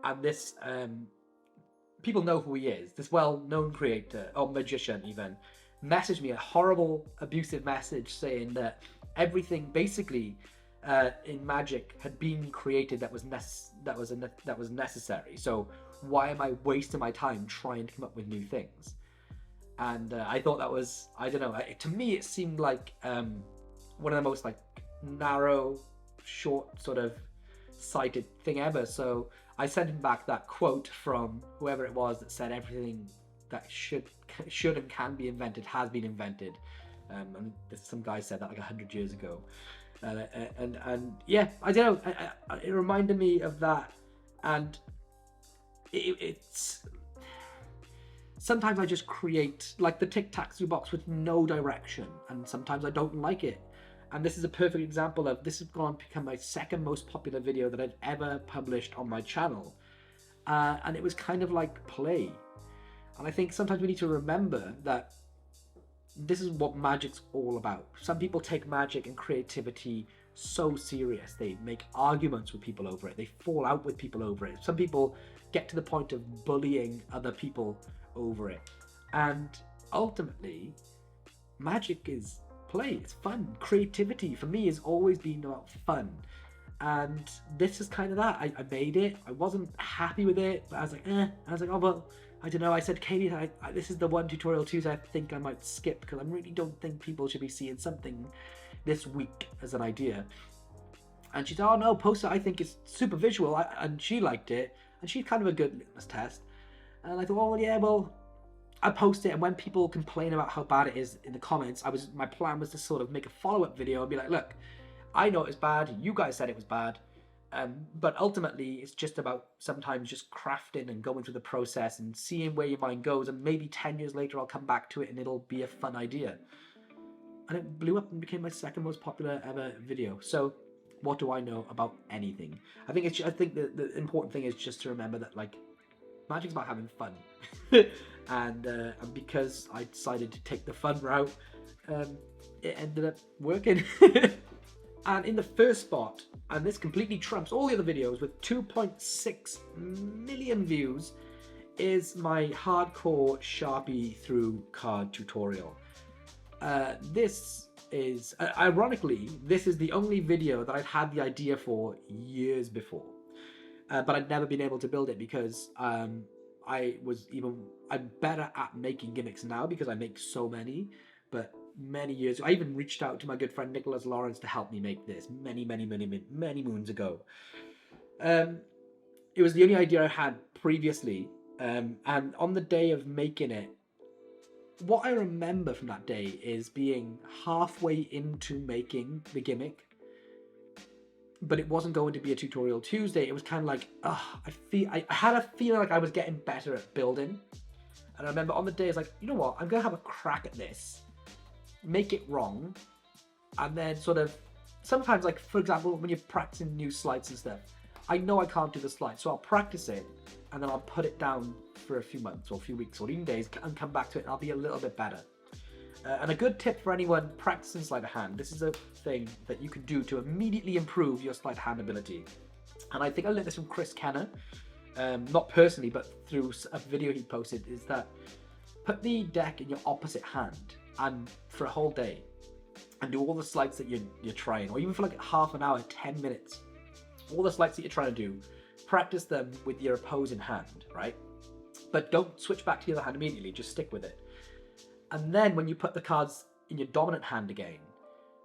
And this, people know who he is. This well-known creator, or magician even, messaged me a horrible, abusive message saying that everything basically in magic had been created that was necessary. So why am I wasting my time trying to come up with new things? And I thought that was, I don't know, to me it seemed like one of the most like narrow, short sort of sighted thing ever. So I sent him back that quote from whoever it was that said everything that should and can be invented has been invented. And some guy said that like 100 years ago. And yeah, I don't know, it reminded me of that. And it's sometimes I just create like the Tic Tacs box with no direction, and sometimes I don't like it. And this is a perfect example of this has gone to become my 2nd most popular video that I've ever published on my channel. And it was kind of like play. And I think sometimes we need to remember that this is what magic's all about. Some people take magic and creativity so serious. They make arguments with people over it. They fall out with people over it. Some people get to the point of bullying other people over it. And ultimately, magic is play. It's fun. Creativity for me has always been about fun. And this is kind of that. I made it. I wasn't happy with it, but I was like, I was like, oh, well, I don't know, I said, Katie, this is the one tutorial Tuesday I think I might skip because I really don't think people should be seeing something this week as an idea. And she said, oh no, post it, I think it's super visual. And she liked it, and she's kind of a good litmus test. And I thought, oh yeah, well, I post it, and when people complain about how bad it is in the comments, my plan was to sort of make a follow-up video and be like, look, I know it's bad, you guys said it was bad, but ultimately it's just about sometimes just crafting and going through the process and seeing where your mind goes, and maybe 10 years later I'll come back to it and it'll be a fun idea. And it blew up and became my second most popular ever video. So what do I know about anything? I think the important thing is just to remember that, like, magic's about having fun. and because I decided to take the fun route, it ended up working. And in the first spot, and this completely trumps all the other videos with 2.6 million views, is my hardcore Sharpie through card tutorial. This is, ironically, this is the only video that I'd had the idea for years before. But I'd never been able to build it because I'm better at making gimmicks now because I make so many. But many years ago, I even reached out to my good friend Nicholas Lawrence to help me make this many moons ago. It was the only idea I had previously, and on the day of making it, what I remember from that day is being halfway into making the gimmick, but it wasn't going to be a tutorial Tuesday. It was kind of like, I had a feeling like I was getting better at building. And I remember on the day, I was like, you know what, I'm going to have a crack at this, make it wrong, and then sort of, sometimes, like, for example, when you're practicing new slides and stuff, I know I can't do the slide, so I'll practice it, and then I'll put it down for a few months or a few weeks or even days and come back to it, and I'll be a little bit better. And a good tip for anyone practicing sleight of hand, this is a thing that you can do to immediately improve your sleight of hand ability. And I think I learned this from Chris Kenner, not personally, but through a video he posted, is that put the deck in your opposite hand and for a whole day and do all the sleights that you're trying, or even for like half an hour, 10 minutes, all the sleights that you're trying to do, practice them with your opposing hand, right? But don't switch back to the other hand immediately, just stick with it. And then when you put the cards in your dominant hand again,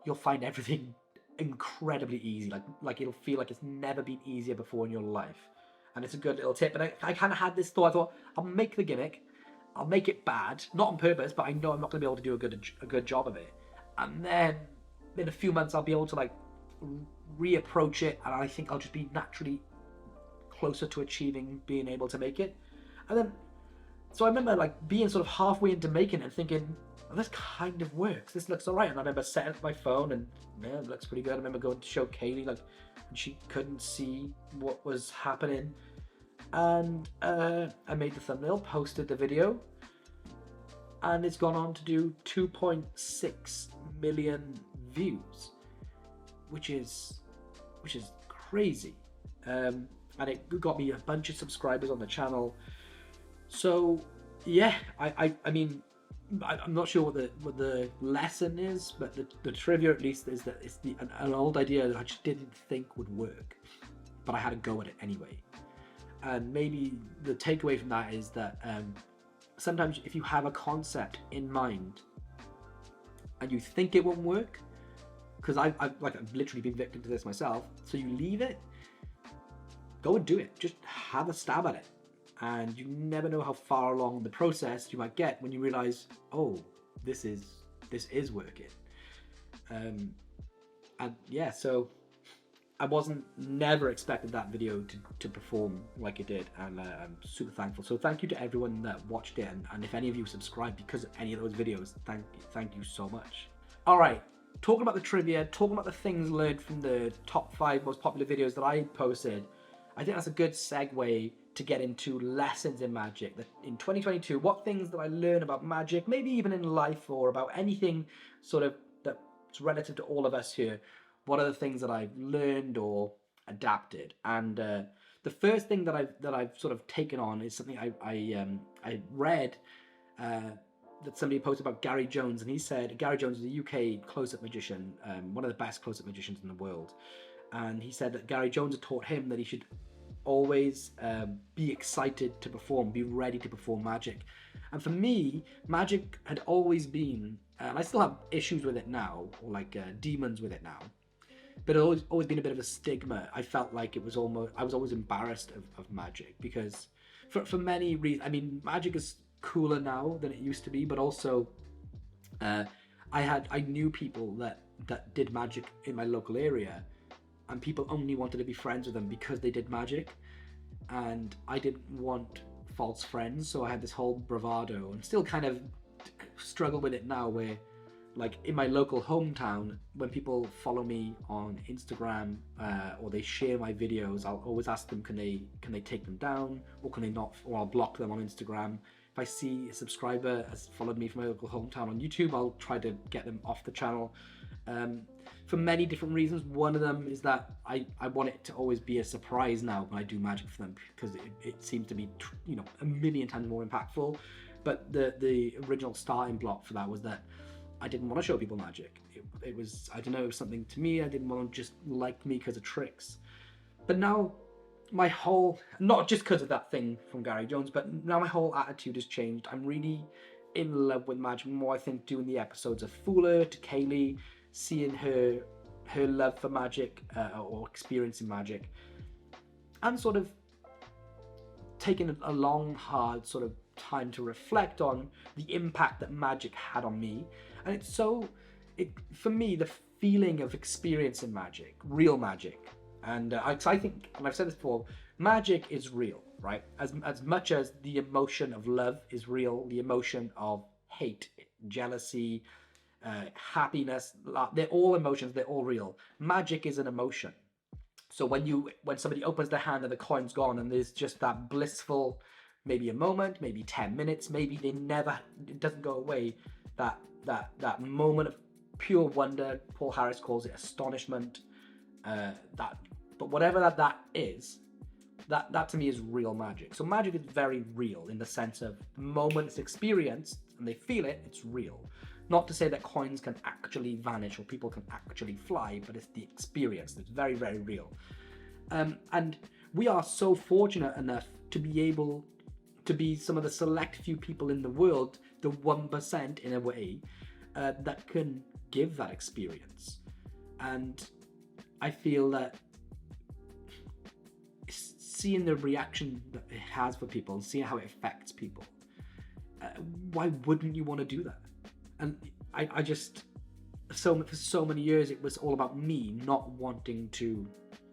you'll find everything incredibly easy. Like it'll feel like it's never been easier before in your life. And it's a good little tip. And I kind of had this thought, I thought, I'll make the gimmick, I'll make it bad, not on purpose, but I know I'm not going to be able to do a good job of it. And then in a few months, I'll be able to like reapproach it, and I think I'll just be naturally closer to achieving being able to make it. And then, so I remember like being sort of halfway into making it and thinking, oh, this kind of works, this looks all right. And I remember setting up my phone and yeah, it looks pretty good. I remember going to show Kaylee, like, and she couldn't see what was happening. And I made the thumbnail, posted the video, and it's gone on to do 2.6 million views, which is crazy. And it got me a bunch of subscribers on the channel. So yeah, I mean, I'm not sure what the lesson is, but the trivia at least is that it's an old idea that I just didn't think would work, but I had to go at it anyway. And maybe the takeaway from that is that sometimes if you have a concept in mind and you think it won't work, because I've literally been victim to this myself, so you leave it, go and do it. Just have a stab at it. And you never know how far along the process you might get when you realize, oh, this is working. And yeah, so I never expected that video to perform like it did, and I'm super thankful. So thank you to everyone that watched it, and if any of you subscribed because of any of those videos, thank you so much. All right, talking about the trivia, talking about the things learned from the top 5 most popular videos that I posted, I think that's a good segue to get into lessons in magic. That in 2022, what things that I learn about magic, maybe even in life or about anything sort of that's relative to all of us here. What are the things that I've learned or adapted? And the first thing that I've sort of taken on is something I read that somebody posted about Gary Jones, and he said Gary Jones is a UK close-up magician, one of the best close-up magicians in the world, and he said that Gary Jones had taught him that he should always be excited to perform, be ready to perform magic. And for me, magic had always been, and I still have issues with it now, or like demons with it now, but it always been a bit of a stigma. I felt like I was always embarrassed of magic, because for many reasons. I mean, magic is cooler now than it used to be, but also I knew people that did magic in my local area, and people only wanted to be friends with them because they did magic, and I didn't want false friends, so I had this whole bravado, and still kind of struggle with it now, where like in my local hometown, when people follow me on Instagram or they share my videos, I'll always ask them, can they take them down, or can they not, or I'll block them on Instagram. If I see a subscriber has followed me from my local hometown on YouTube, I'll try to get them off the channel. For many different reasons. One of them is that I want it to always be a surprise now when I do magic for them, because it seems to be, you know, a million times more impactful. But the original starting block for that was that I didn't want to show people magic. It was, I don't know, it was something to me. I didn't want to just like me because of tricks. But now my whole, not just because of that thing from Gary Jones, but now my whole attitude has changed. I'm really in love with magic more. I think doing the episodes of Fool Her to Kaylee, seeing her love for magic or experiencing magic, and sort of taking a long, hard sort of time to reflect on the impact that magic had on me. And for me, the feeling of experiencing magic, real magic, and I think, and I've said this before, magic is real, right? As much as the emotion of love is real, the emotion of hate, jealousy, happiness, they're all emotions, they're all real. Magic is an emotion. So when somebody opens their hand and the coin's gone, and there's just that blissful, maybe a moment, maybe 10 minutes, maybe it doesn't go away, that moment of pure wonder. Paul Harris calls it astonishment. But whatever that is, that to me is real magic. So magic is very real in the sense of the moment it's experienced and they feel it, it's real. Not to say that coins can actually vanish or people can actually fly, but it's the experience that's very, very real. And we are so fortunate enough to be able to be some of the select few people in the world, the 1% in a way, that can give that experience. And I feel that seeing the reaction that it has for people and seeing how it affects people, why wouldn't you want to do that? And I just, for so many years, it was all about me not wanting to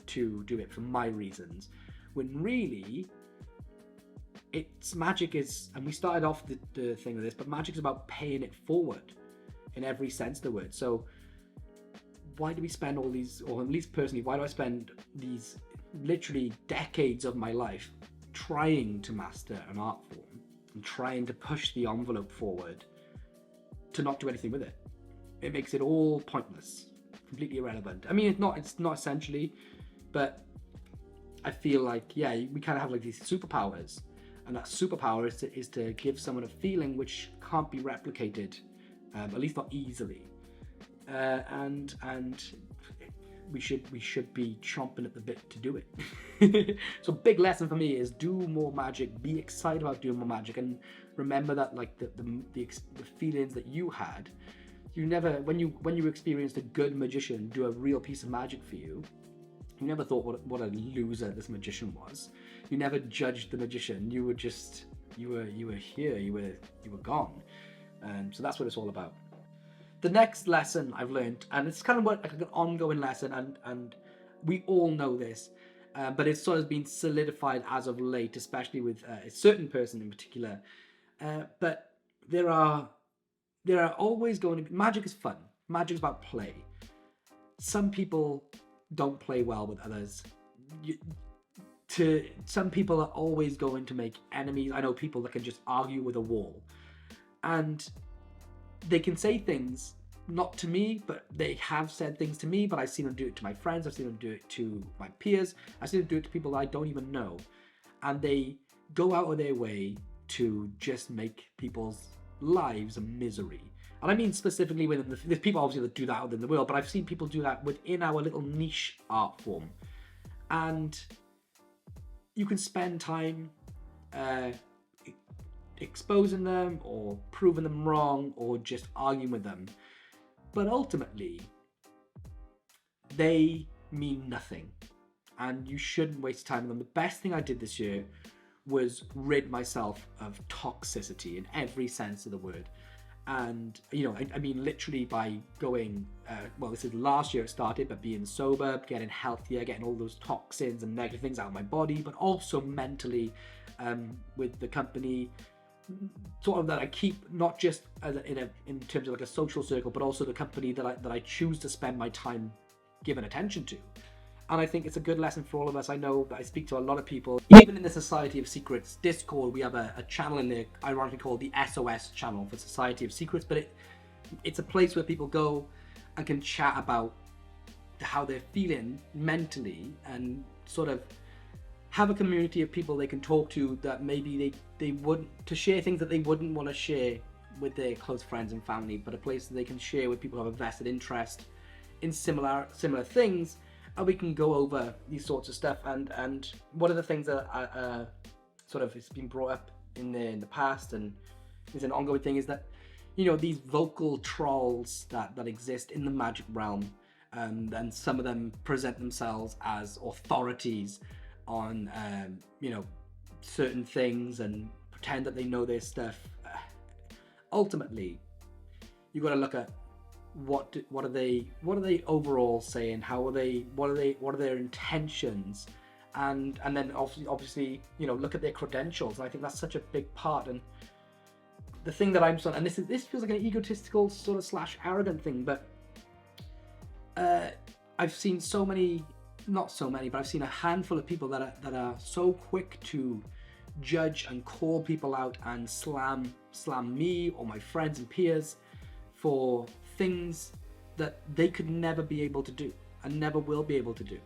do it for my reasons, when really magic is, and we started off the thing with this, but magic is about paying it forward in every sense of the word. So why do we spend all these, or at least personally, why do I spend these literally decades of my life trying to master an art form and trying to push the envelope forward to not do anything with it? It makes it all pointless, completely irrelevant. I mean, it's not essentially, but I feel like, yeah, we kind of have like these superpowers, and that superpower is to give someone a feeling which can't be replicated, at least not easily. And we should be chomping at the bit to do it. So big lesson for me is do more magic, be excited about doing more magic, and remember that like the feelings that you had, you never, when you experienced a good magician do a real piece of magic for you, you never thought what a loser this magician was. You never judged the magician. You were just, you were here, you were gone. And so that's what it's all about. The next lesson I've learned, and it's kind of like an ongoing lesson, and we all know this, but it's sort of been solidified as of late, especially with a certain person in particular. But there are always going to be, magic is fun. Magic is about play. Some people don't play well with others. Some people are always going to make enemies. I know people that can just argue with a wall, and they can say things, not to me, but they have said things to me, but I've seen them do it to my friends, I've seen them do it to my peers, I've seen them do it to people that I don't even know. And they go out of their way to just make people's lives a misery. And I mean specifically within there's people obviously that do that within the world, but I've seen people do that within our little niche art form. And you can spend time exposing them or proving them wrong or just arguing with them. But ultimately, they mean nothing. And you shouldn't waste time on them. The best thing I did this year was rid myself of toxicity in every sense of the word. And, I mean, literally by going, this is last year it started, but being sober, getting healthier, getting all those toxins and negative things out of my body, but also mentally with the company, sort of that I keep, not just in terms of like a social circle, but also the company that I choose to spend my time giving attention to. And I think it's a good lesson for all of us. I know that I speak to a lot of people, even in the Society of Secrets Discord, we have a channel in there, ironically called the SOS channel for Society of Secrets, but it's a place where people go and can chat about how they're feeling mentally and sort of have a community of people they can talk to that maybe they wouldn't, to share things that they wouldn't want to share with their close friends and family, but a place that they can share with people who have a vested interest in similar things. And we can go over these sorts of stuff. And one of the things that sort of has been brought up in the past and is an ongoing thing is that, these vocal trolls that exist in the magic realm, and some of them present themselves as authorities on, certain things and pretend that they know their stuff. Ultimately, you got to look at what are they overall saying, what are their intentions, and then obviously look at their credentials. And I think that's such a big part. And the thing that I'm and this feels like an egotistical sort of / arrogant thing, but I've seen I've seen a handful of people that are so quick to judge and call people out and slam me or my friends and peers for things that they could never be able to do and never will be able to do.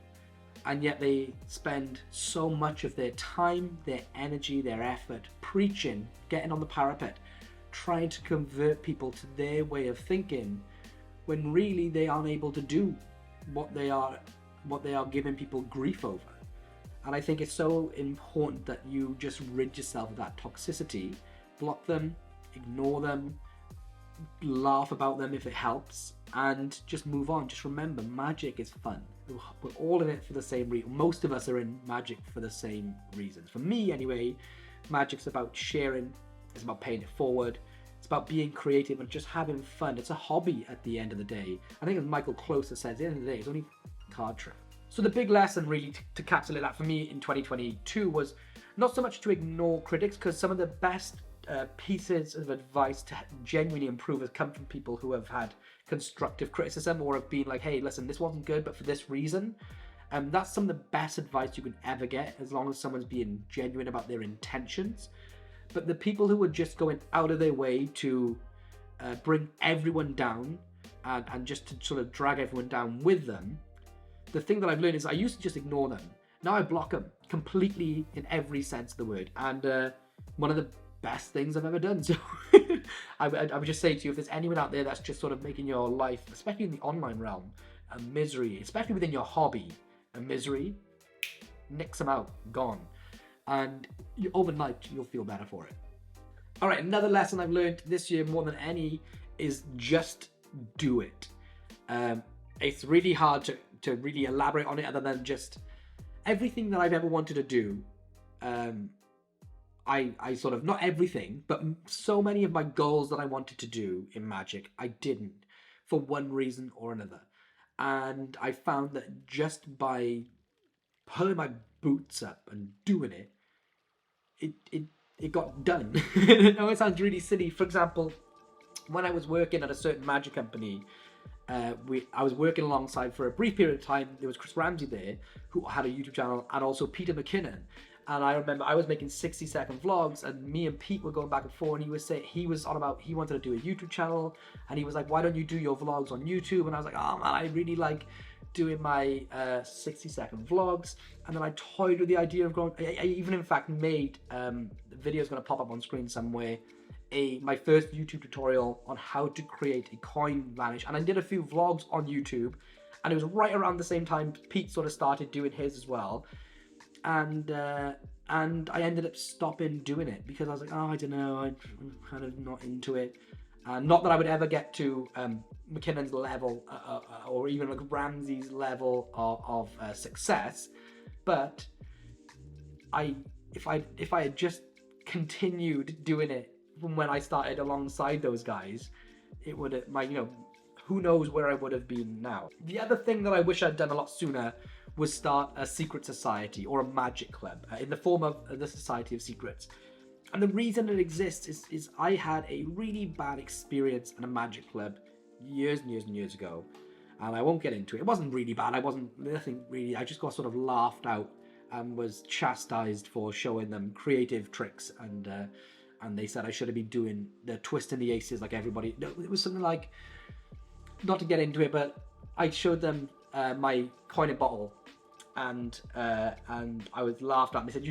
And yet they spend so much of their time, their energy, their effort preaching, getting on the parapet, trying to convert people to their way of thinking, when really they aren't able to do what they are giving people grief over. And I think it's so important that you just rid yourself of that toxicity, block them, ignore them, laugh about them if it helps, and just move on. Just remember, magic is fun. We're all in it for the same reason. Most of us are in magic for the same reasons. For me anyway, magic's about sharing, it's about paying it forward, it's about being creative and just having fun. It's a hobby at the end of the day. I think as Michael Closer says, at the end of the day, it's only a card trick. So the big lesson really to capsulate that for me in 2022 was not so much to ignore critics, because some of the best pieces of advice to genuinely improve has come from people who have had constructive criticism or have been like, hey, listen, this wasn't good, but for this reason. That's some of the best advice you can ever get, as long as someone's being genuine about their intentions. But the people who are just going out of their way to bring everyone down and just to sort of drag everyone down with them, the thing that I've learned is I used to just ignore them. Now I block them completely in every sense of the word. And one of the best things I've ever done. So I would just say to you, if there's anyone out there that's just sort of making your life, especially in the online realm, a misery, especially within your hobby, a misery, nix them out, gone. And overnight, you'll feel better for it. All right, another lesson I've learned this year more than any is just do it. It's really hard to really elaborate on it, other than just everything that I've ever wanted to do. I sort of, not everything, but so many of my goals that I wanted to do in magic, I didn't, for one reason or another. And I found that just by pulling my boots up and doing it, it got done. I know it sounds really silly. For example, when I was working at a certain magic company, I was working alongside, for a brief period of time, there was Chris Ramsey there, who had a YouTube channel, and also Peter McKinnon. And I remember I was making 60-second vlogs, and me and Pete were going back and forth, and he was on about, he wanted to do a YouTube channel, and he was like, why don't you do your vlogs on YouTube? And I was like, oh man, I really like doing my 60-second vlogs. And then I toyed with the idea of going, I even in fact made, the video's gonna pop up on screen somewhere, my first YouTube tutorial on how to create a coin vanish. And I did a few vlogs on YouTube, and it was right around the same time Pete sort of started doing his as well. and I ended up stopping doing it because I was like, oh, I don't know, I'm kind of not into it. Not that I would ever get to McKinnon's level or even like Ramsey's level of success, but if I had just continued doing it from when I started alongside those guys, it would have who knows where I would have been now. The other thing that I wish I'd done a lot sooner was start a secret society or a magic club in the form of the Society of Secrets. And the reason it exists is I had a really bad experience in a magic club years and years and years ago. And I won't get into it. It wasn't really bad. I just got sort of laughed out and was chastised for showing them creative tricks. And they said I should have been doing the twist and the aces like everybody. No, it was something like, not to get into it, but I showed them my coin and bottle, and I was laughed at. And they said,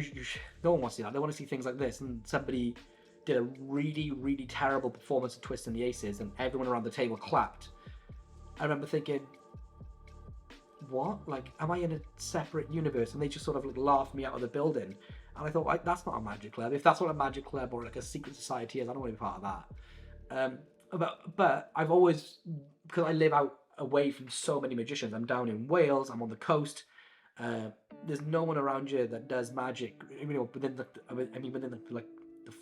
no one wants to see that. They want to see things like this. And somebody did a really, really terrible performance of Twist and the Aces, and everyone around the table clapped. I remember thinking, what? Like, am I in a separate universe? And they just sort of like laughed me out of the building. And I thought, that's not a magic club. If that's what a magic club or like a secret society is, I don't want to be part of that. But I've always, because I live out away from so many magicians. I'm down in Wales. I'm on the coast. There's no one around here that does magic. Within the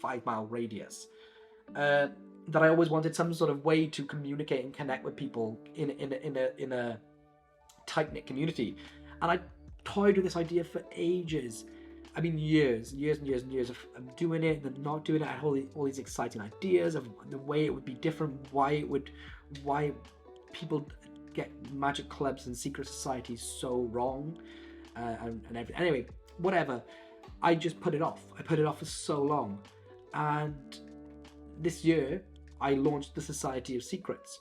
5 mile radius. That I always wanted some sort of way to communicate and connect with people in a tight knit community, and I toyed with this idea for ages. I mean, years and years of doing it, then not doing it. I had all these exciting ideas of the way it would be different, why people get magic clubs and secret societies so wrong, and everything. Anyway, whatever. I just put it off. I put it off for so long, and this year I launched the Society of Secrets,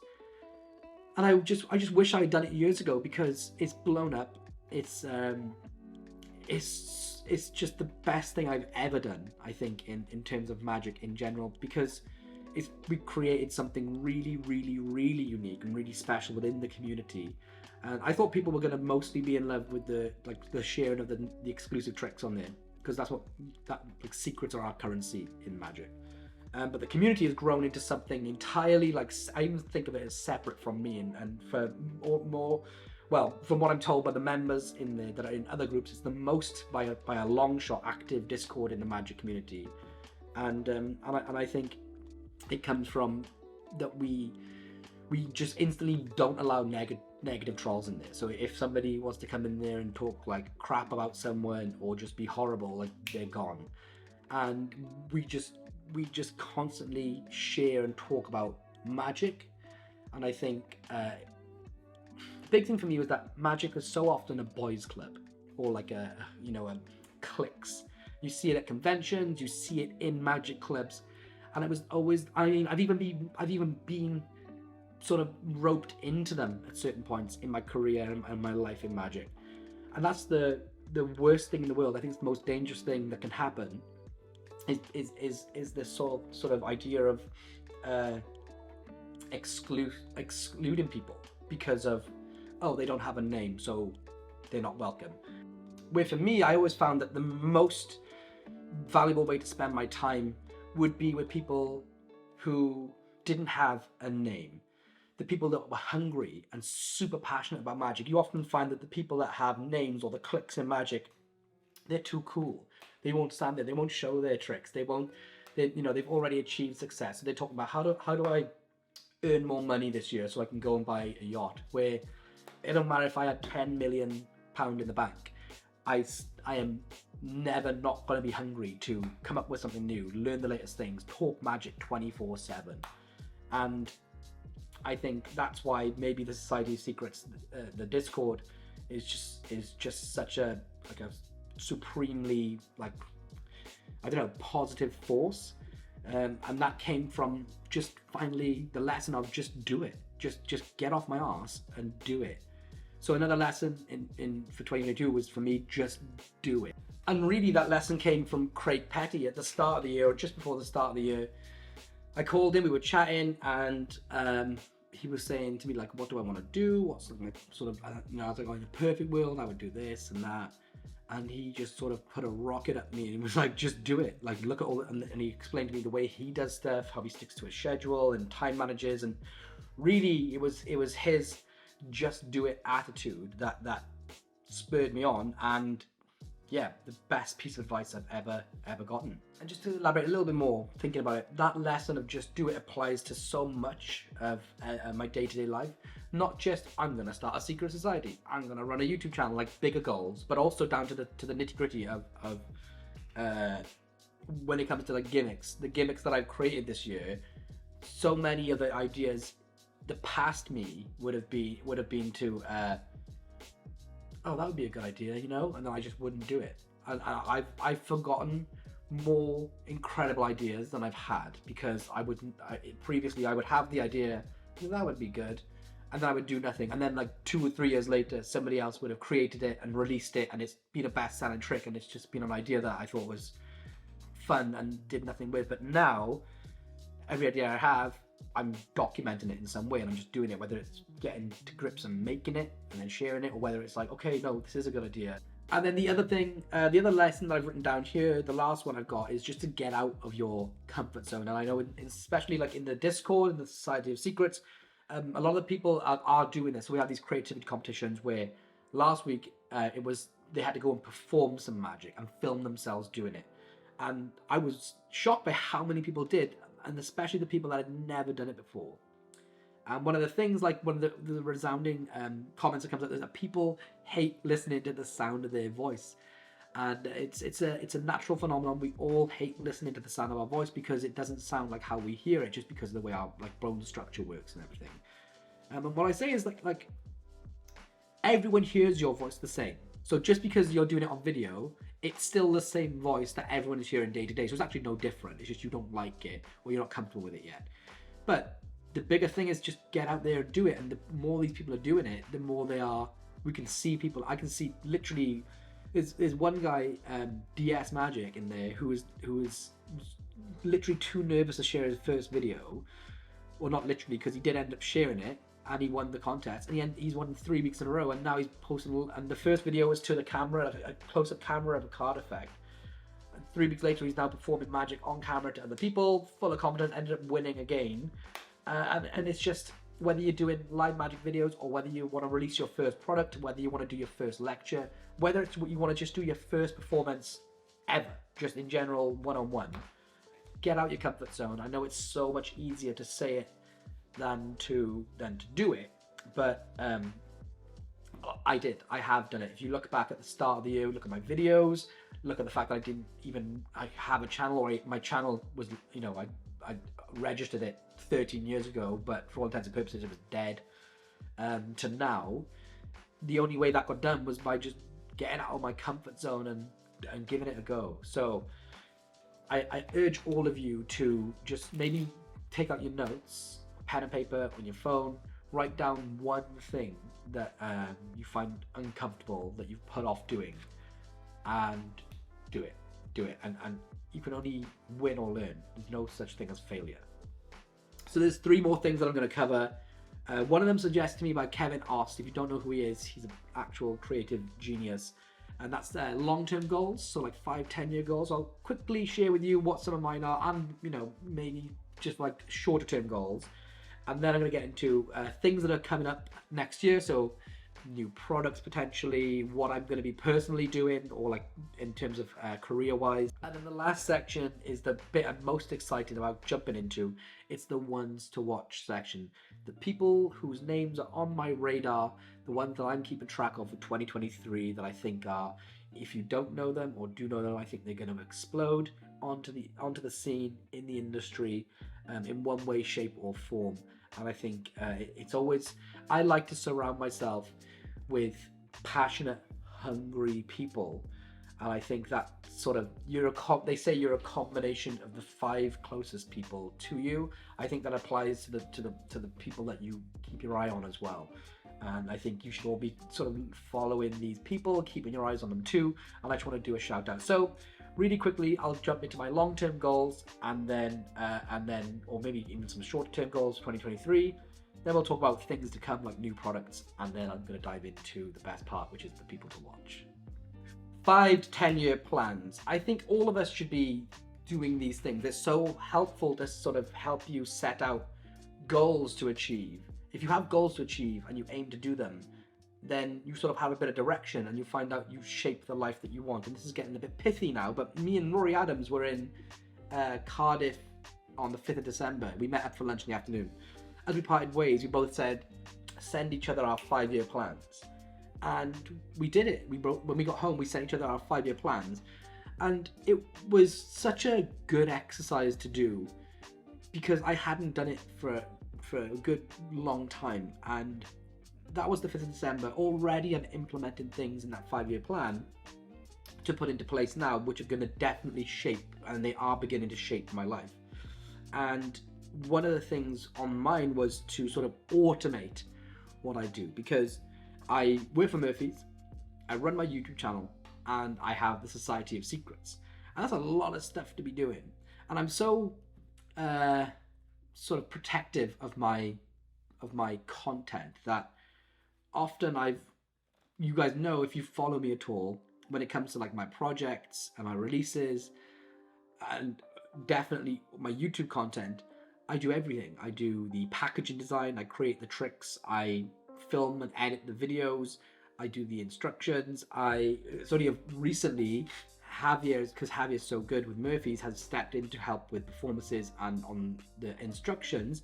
and I just wish I had done it years ago, because it's blown up. It's just the best thing I've ever done, I think, in terms of magic in general, because we created something really, really, really unique and really special within the community. And I thought people were going to mostly be in love with the sharing of the exclusive tricks on there, because secrets are our currency in magic. But the community has grown into something entirely, I even think of it as separate from me, and for more, well, from what I'm told by the members in there that are in other groups, it's the most by a long shot active Discord in the magic community, and I think it comes from that we just instantly don't allow negative trolls in there. So if somebody wants to come in there and talk like crap about someone or just be horrible, like, they're gone, and we just constantly share and talk about magic. And I think the big thing for me was that magic is so often a boys club, or like a cliques. You see it at conventions, you see it in magic clubs, and it was always, I've even been sort of roped into them at certain points in my career and my life in magic. And that's the worst thing in the world. I think it's the most dangerous thing that can happen is this sort of idea of excluding people because of, oh, they don't have a name, so they're not welcome. Where for me, I always found that the most valuable way to spend my time would be with people who didn't have a name, the people that were hungry and super passionate about magic. You often find that the people that have names, or the cliques in magic, they're too cool. They won't stand there. They won't show their tricks. They've already achieved success. So they're talking about how do I earn more money this year so I can go and buy a yacht. Where it don't matter if I had £10 million in the bank. I am never not going to be hungry to come up with something new, learn the latest things, talk magic 24/7, and I think that's why maybe the Society of Secrets, the Discord, is just such a supremely positive force, and that came from just finally the lesson of just do it, just get off my arse and do it. So another lesson for 2022 was for me, just do it. And really that lesson came from Craig Petty at the start of the year, or just before the start of the year. I called him, we were chatting, and he was saying to me, like, what do I want to do? What's sort of, I was like, in a perfect world, I would do this and that. and he just sort of put a rocket at me and was like, just do it. Like, look at all and he explained to me the way he does stuff, how he sticks to a schedule and time manages, and really it was his just do it attitude that spurred me on. And yeah, the best piece of advice I've ever gotten. And just to elaborate a little bit more, thinking about it, that lesson of just do it applies to so much of my day-to-day life. Not just I'm gonna start a secret society, I'm gonna run a YouTube channel, like bigger goals, but also down to the nitty-gritty of when it comes to like gimmicks, the gimmicks that I've created this year. So many of the ideas the past me would have been to oh, that would be a good idea, you know, and then I just wouldn't do it. And I've forgotten more incredible ideas than I've had, because previously I would have the idea, that would be good, and then I would do nothing, and then like 2 or 3 years later somebody else would have created it and released it, and it's been a best-selling trick, and it's just been an idea that I thought was fun and did nothing with. But now every idea I have, I'm documenting it in some way, and I'm just doing it, whether it's getting to grips and making it and then sharing it, or whether it's like, okay, no, this is a good idea. And then the other thing, the other lesson that I've written down here, the last one I've got, is just to get out of your comfort zone. And I know, especially like in the Discord, in the Society of Secrets, a lot of the people are doing this. So we have these creativity competitions where last week they had to go and perform some magic and film themselves doing it. And I was shocked by how many people did, and especially the people that had never done it before. And one of the things, like one of the resounding comments that comes up is that people hate listening to the sound of their voice. And it's a natural phenomenon. We all hate listening to the sound of our voice because it doesn't sound like how we hear it, just because of the way our like bone structure works and everything. And what I say is like everyone hears your voice the same. So just because you're doing it on video, it's still the same voice that everyone is hearing day to day. So it's actually no different. It's just you don't like it, or you're not comfortable with it yet. But the bigger thing is just get out there and do it. And the more these people are doing it, the more we can see people. I can see literally, there's one guy, DS Magic in there, who is literally too nervous to share his first video. Well, not literally, because he did end up sharing it, and he won the contest, and he's won 3 weeks in a row, and now he's posting, and the first video was to the camera, a close-up camera of a card effect. And 3 weeks later, he's now performing magic on camera to other people, full of confidence, ended up winning again. And it's just, whether you're doing live magic videos, or whether you want to release your first product, whether you want to do your first lecture, whether it's what you want to just do your first performance ever, just in general, one-on-one, get out your comfort zone. I know it's so much easier to say it than to do it, but I have done it. If you look back at the start of the year, look at my videos, look at the fact that I have a channel, or my channel was, you know, I registered it 13 years ago, but for all intents and purposes it was dead. To now, the only way that got done was by just getting out of my comfort zone and giving it a go. So I urge all of you to just maybe take out your notes, pen and paper, on your phone, write down one thing that you find uncomfortable, that you've put off doing, and do it. And you can only win or learn. There's no such thing as failure. So there's 3 more things that I'm going to cover. One of them suggested to me by Kevin Ost. If you don't know who he is, he's an actual creative genius. And that's long-term goals, so like 5-10 year goals. I'll quickly share with you what some of mine are, and you know, maybe just like shorter-term goals. And then I'm going to get into things that are coming up next year, so new products potentially, what I'm going to be personally doing, or like in terms of career-wise. And then the last section is the bit I'm most excited about jumping into. It's the ones to watch section. The people whose names are on my radar, the ones that I'm keeping track of for 2023, that I think are, if you don't know them or do know them, I think they're going to explode onto the scene in the industry in one way, shape or form. And I think it's always, I like to surround myself with passionate, hungry people. And I think that sort of, they say you're a combination of the 5 closest people to you. I think that applies to the people that you keep your eye on as well. And I think you should all be sort of following these people, keeping your eyes on them too. And I just want to do a shout out. So really quickly, I'll jump into my long-term goals, and then, or maybe even some short-term goals for 2023. Then we'll talk about things to come, like new products, and then I'm going to dive into the best part, which is the people to watch. 5 to 10 year plans. I think all of us should be doing these things. They're so helpful to sort of help you set out goals to achieve. If you have goals to achieve and you aim to do them, then you sort of have a bit of direction and you find out you shape the life that you want. And this is getting a bit pithy now, but me and Rory Adams were in Cardiff on the 5th of December. We met up for lunch in the afternoon. As we parted ways, we both said, send each other our 5-year plans. And we did it. When we got home, we sent each other our 5-year plans. And it was such a good exercise to do because I hadn't done it for a good long time. And that was the 5th of December. Already I'm implementing things in that 5-year plan to put into place now, which are going to definitely shape, and they are beginning to shape my life. And one of the things on mine was to sort of automate what I do, because I work for Murphy's, I run my YouTube channel, and I have the Society of Secrets. And that's a lot of stuff to be doing. And I'm so sort of protective of my content that often you guys know, if you follow me at all, when it comes to like my projects and my releases, and definitely my YouTube content, I do everything. I do the packaging design, I create the tricks, I film and edit the videos, I do the instructions. It's only recently Javier, because Javier's so good with Murphy's, has stepped in to help with performances and on the instructions.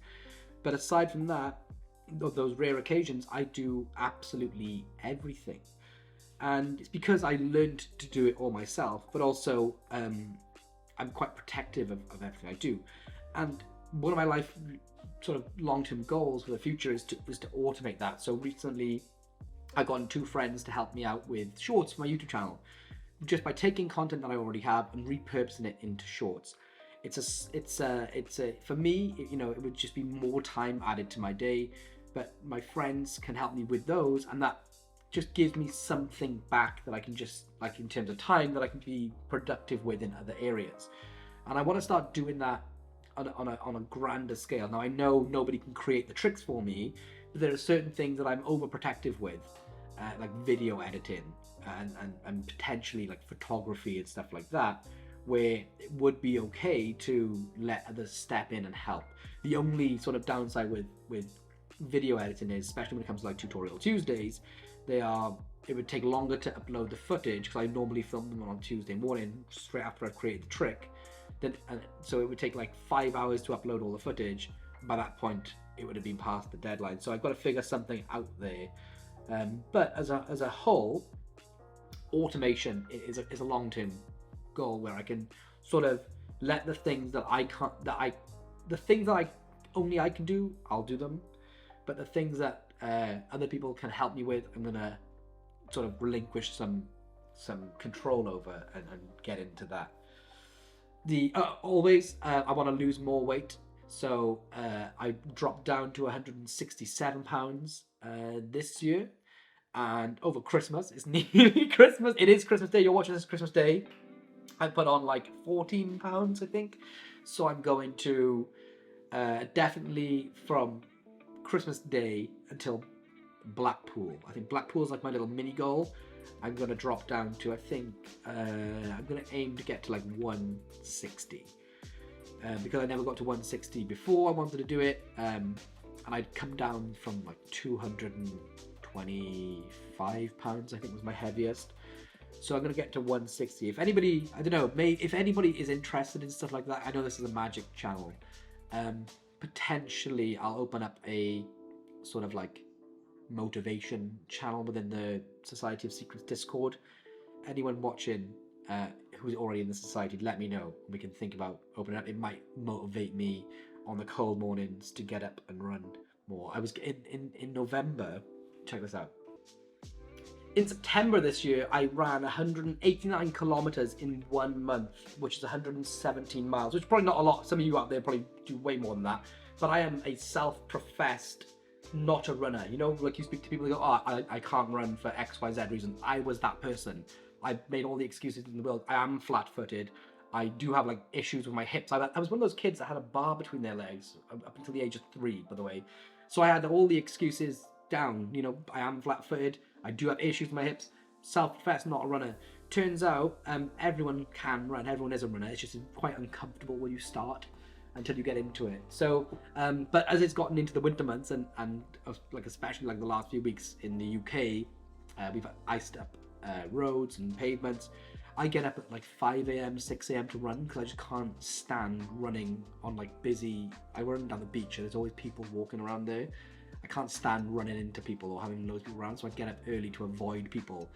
But aside from that, those rare occasions, I do absolutely everything. And it's because I learned to do it all myself, but also I'm quite protective of everything I do. And one of my life sort of long-term goals for the future is to automate that. So recently I got 2 friends to help me out with shorts for my YouTube channel, just by taking content that I already have and repurposing it into shorts. For me, you know, it would just be more time added to my day, but my friends can help me with those, and that just gives me something back that I can just, like in terms of time, that I can be productive with in other areas. And I want to start doing that on a grander scale. Now I know nobody can create the tricks for me, but there are certain things that I'm overprotective with, like video editing and potentially like photography and stuff like that, where it would be okay to let others step in and help. The only sort of downside with video editing is, especially when it comes to like Tutorial Tuesdays, it would take longer to upload the footage, because I normally film them on Tuesday morning straight after I've created the trick. So it would take like 5 hours to upload all the footage. By that point, it would have been past the deadline. So I've got to figure something out there. But as a whole, automation is a long-term goal where I can sort of let the things that only I can do, I'll do them. But the things that other people can help me with, I'm gonna sort of relinquish some control over and get into that. I want to lose more weight, so I dropped down to 167 pounds this year, and over Christmas, it's nearly Christmas, it is Christmas Day, you're watching this Christmas Day, I put on like 14 pounds I think. So I'm going to definitely from Christmas Day until Blackpool, I think Blackpool is like my little mini goal. I'm going to drop down to, I think, I'm going to aim to get to like 160. Because I never got to 160 before I wanted to do it. And I'd come down from like 225 pounds, I think was my heaviest. So I'm going to get to 160. If anybody, I don't know, if anybody is interested in stuff like that, I know this is a magic channel. Potentially I'll open up a sort of like motivation channel within the Society of Secrets Discord. Anyone watching who's already in the society, let me know. We can think about opening up. It might motivate me on the cold mornings to get up and run more. I was in November, check this out. In September this year, I ran 189 kilometers in 1 month, which is 117 miles, which is probably not a lot. Some of you out there probably do way more than that. But I am a self-professed not a runner. You know, like you speak to people who go, oh, I can't run for XYZ reason. I was that person. I made all the excuses in the world. I am flat-footed. I do have like issues with my hips. I was one of those kids that had a bar between their legs up until the age of 3, by the way. So I had all the excuses down. You know, I am flat-footed. I do have issues with my hips. Self-professed not a runner. turns out everyone can run, everyone is a runner. It's just quite uncomfortable when you start until you get into it. So, but as it's gotten into the winter months and like especially like the last few weeks in the UK, we've iced up roads and pavements. I get up at like 5 a.m, 6 a.m. to run because I just can't stand running on like busy. I run down the beach and there's always people walking around there. I can't stand running into people or having loads of people around, so I get up early to avoid people.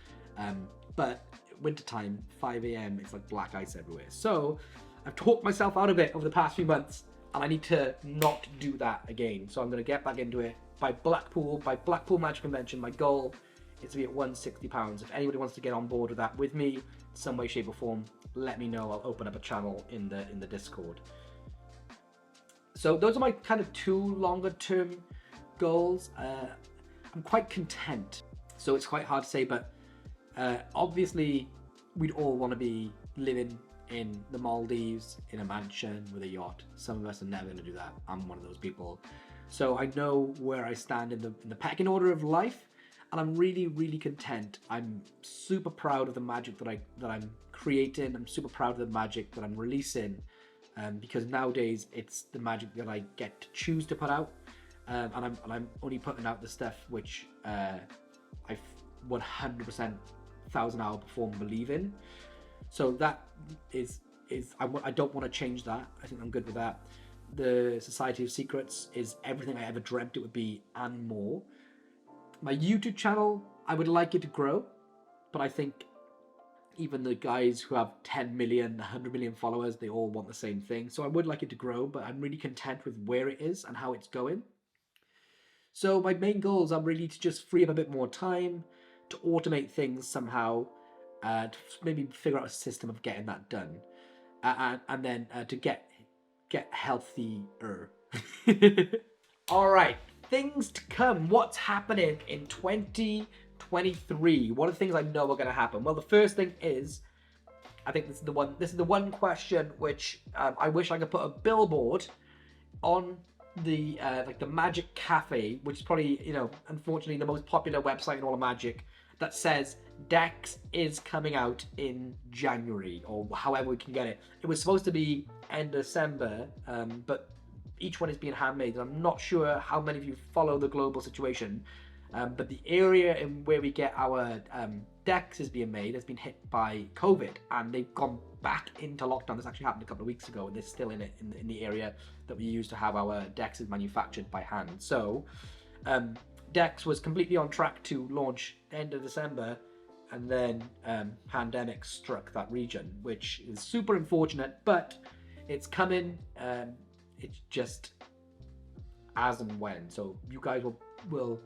But wintertime, 5 a.m, it's like black ice everywhere. So I've talked myself out of it over the past few months, and I need to not do that again. So I'm going to get back into it by Blackpool Magic Convention. My goal is to be at £160. If anybody wants to get on board with that with me, some way, shape or form, let me know. I'll open up a channel in the Discord. So those are my kind of 2 longer term goals. I'm quite content. So it's quite hard to say, but obviously we'd all want to be living in the Maldives in a mansion with a yacht. Some of us are never going to do that. I'm one of those people. So I know where I stand in the pecking order of life, and I'm really content. I'm super proud of the magic that I'm creating. I'm super proud of the magic that I'm releasing, because nowadays it's the magic that I get to choose to put out, and I'm only putting out the stuff which I 100% 1,000-hour perform believe in. So that is I don't want to change that. I think I'm good with that. The Society of Secrets is everything I ever dreamt it would be and more. My YouTube channel, I would like it to grow, but I think even the guys who have 10 million, 100 million followers, they all want the same thing. So I would like it to grow, but I'm really content with where it is and how it's going. So my main goals are really to just free up a bit more time, to automate things somehow, to maybe figure out a system of getting that done, and then to get healthier. All right, things to come. What's happening in 2023? What are the things I know are going to happen? Well, the first thing is, I think this is the one question which I wish I could put a billboard on the like the Magic Cafe, which is probably, you know, unfortunately the most popular website in all of Magic, that says DEX is coming out in January, or however we can get it. It was supposed to be end December, but each one is being handmade, and I'm not sure how many of you follow the global situation, but the area in where we get our DEX is being made has been hit by COVID, and they've gone back into lockdown. This actually happened a couple of weeks ago, and they're still in it in the area that we used to have our DEXs manufactured by hand. So DEX was completely on track to launch end of December, and then pandemic struck that region, which is super unfortunate, but it's coming. It's just as and when. So you guys will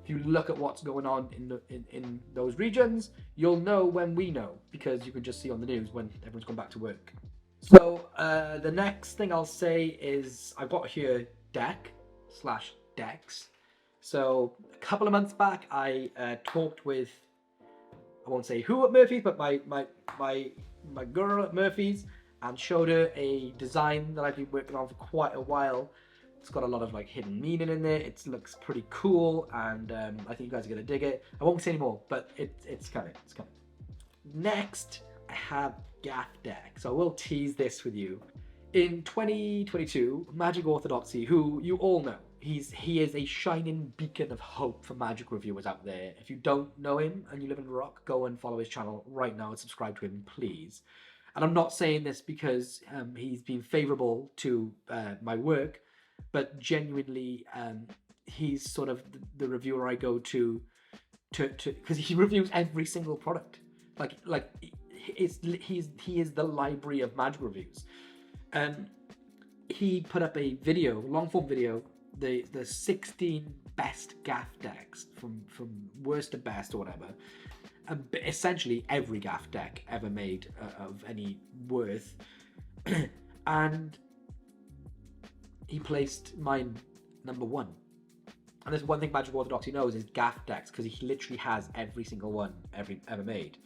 if you look at what's going on in those regions, you'll know when we know, because you can just see on the news when everyone's gone back to work. So the next thing I'll say is I've got here DEX. So a couple of months back, I talked with, I won't say who at Murphy's, but my girl at Murphy's, and showed her a design that I've been working on for quite a while. It's got a lot of like hidden meaning in there. It looks pretty cool, and I think you guys are gonna dig it. I won't say any more, but it's coming. It's coming. Next, I have GAFFS. So I will tease this with you. In 2022, Magic Orthodoxy, who you all know, he is a shining beacon of hope for Magic reviewers out there. If you don't know him and you live in Rock, go and follow his channel right now and subscribe to him, please. And I'm not saying this because he's been favourable to my work, but genuinely, he's sort of the reviewer I go to because he reviews every single product. Like he is the library of Magic reviews. He put up a video, long form video, the 16 best GAFF decks from worst to best or whatever. Essentially every GAFF deck ever made of any worth, and he placed mine number 1. And there's one thing Magic Orthodoxy knows is GAFF decks, because he literally has every single one ever made.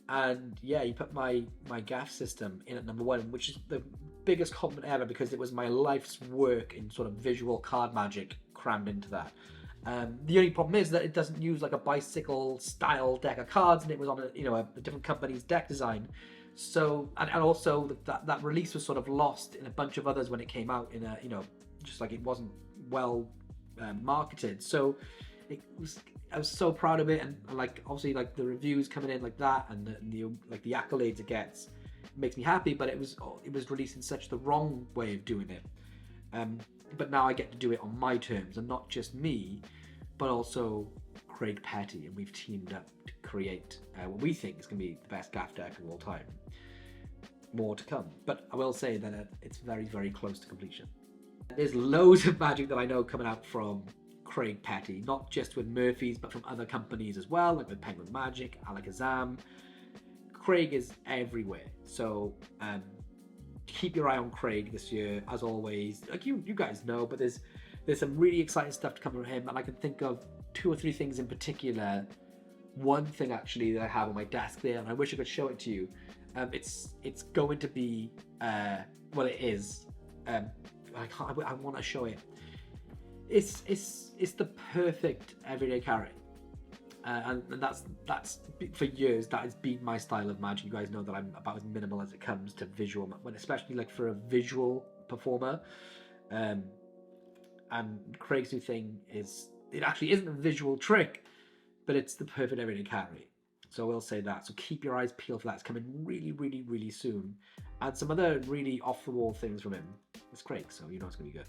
And yeah, he put my GAFF system in at number 1, which is the biggest compliment ever, because it was my life's work in sort of visual card magic crammed into that. The only problem is that it doesn't use like a bicycle style deck of cards, and it was on a different company's deck design. So and also that release was sort of lost in a bunch of others when it came out in a just like it wasn't well marketed. So I was so proud of it, and like obviously like the reviews coming in like that, and the accolades it gets makes me happy. But it was released in such the wrong way of doing it. But now I get to do it on my terms, and not just me, but also Craig Petty, and we've teamed up to create what we think is going to be the best GAFF deck of all time. More to come, but I will say that it's very, very close to completion. There's loads of magic that I know coming out from Craig Petty, not just with Murphy's, but from other companies as well, like with Penguin Magic, Alakazam. Craig is everywhere, so keep your eye on Craig this year, as always. Like you guys know, but there's some really exciting stuff to come from him, and I can think of 2 or 3 things in particular. One thing actually that I have on my desk there, and I wish I could show it to you. It's going to be well, it is. I want to show it. It's the perfect everyday carry. And that's for years that has been my style of magic. You guys know that I'm about as minimal as it comes to visual, especially like for a visual performer. And Craig's new thing it actually isn't a visual trick, but it's the perfect everyday carry. So I will say that. So keep your eyes peeled for that. It's coming really, really, really soon. And some other really off the wall things from him. It's Craig, so you know it's gonna be good.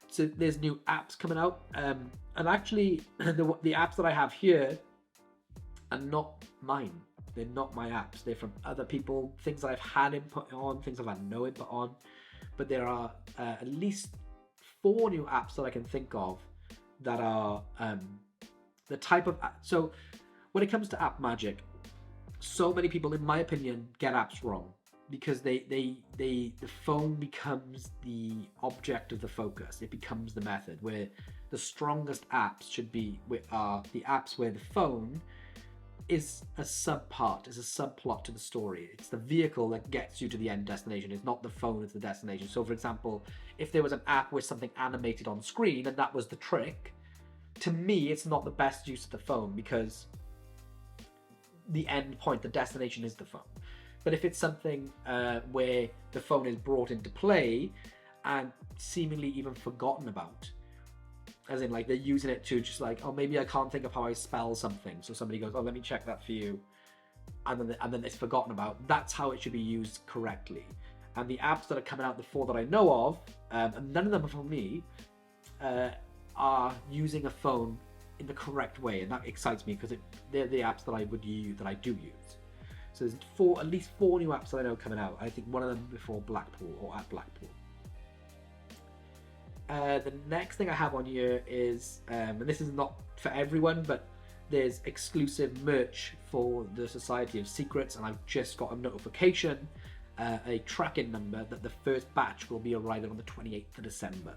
So there's new apps coming out, and actually the apps that I have here are not mine. They're not my apps. They're from other people, things that I've had input on, things I've had no input on. But there are at least 4 new apps that I can think of that are the type of app. So when it comes to app magic, so many people, in my opinion, get apps wrong. Because the phone becomes the object of the focus. It becomes the method, where the strongest apps should be are the apps where the phone is a subpart, is a subplot to the story. It's the vehicle that gets you to the end destination. It's not the phone, it's the destination. So for example, if there was an app with something animated on screen and that was the trick, to me it's not the best use of the phone, because the end point, the destination is the phone. But if it's something where the phone is brought into play and seemingly even forgotten about, as in like they're using it to just like, oh, maybe I can't think of how I spell something, so somebody goes, oh, let me check that for you, and then it's forgotten about. That's how it should be used correctly. And the apps that are coming out, the 4 that I know of, and none of them are from me, are using a phone in the correct way, and that excites me, because they're the apps that I would use, that I do use. So there's at least 4 new apps that I know coming out. I think one of them before Blackpool, or at Blackpool. The next thing I have on here is, and this is not for everyone, but there's exclusive merch for the Society of Secrets, and I've just got a notification, a tracking number, that the first batch will be arriving on the 28th of December.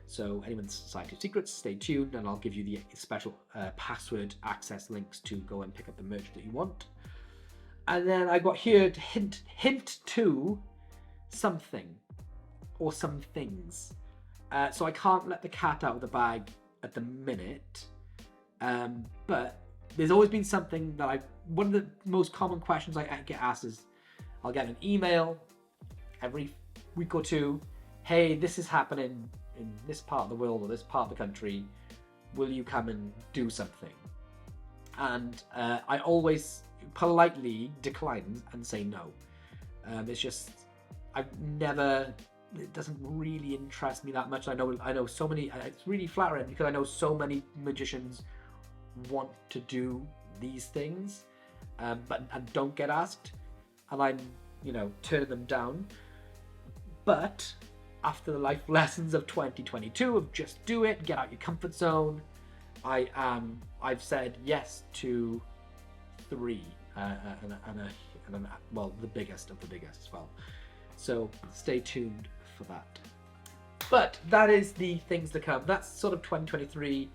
So anyone Society of Secrets, stay tuned, and I'll give you the special password access links to go and pick up the merch that you want. And then I got here to hint to something or some things. So I can't let the cat out of the bag at the minute. But there's always been something that one of the most common questions I get asked is, I'll get an email every week or 2. Hey, this is happening in this part of the world or this part of the country. Will you come and do something? And I always politely decline and say no. It's just, it doesn't really interest me that much. I know so many, it's really flattering because I know so many magicians want to do these things, but don't get asked, and I'm, turning them down. But after the life lessons of 2022 of just do it, get out your comfort zone, I've said yes to 3, well, the biggest of the biggest as well. So stay tuned for that. But that is the things to come. That's sort of 2023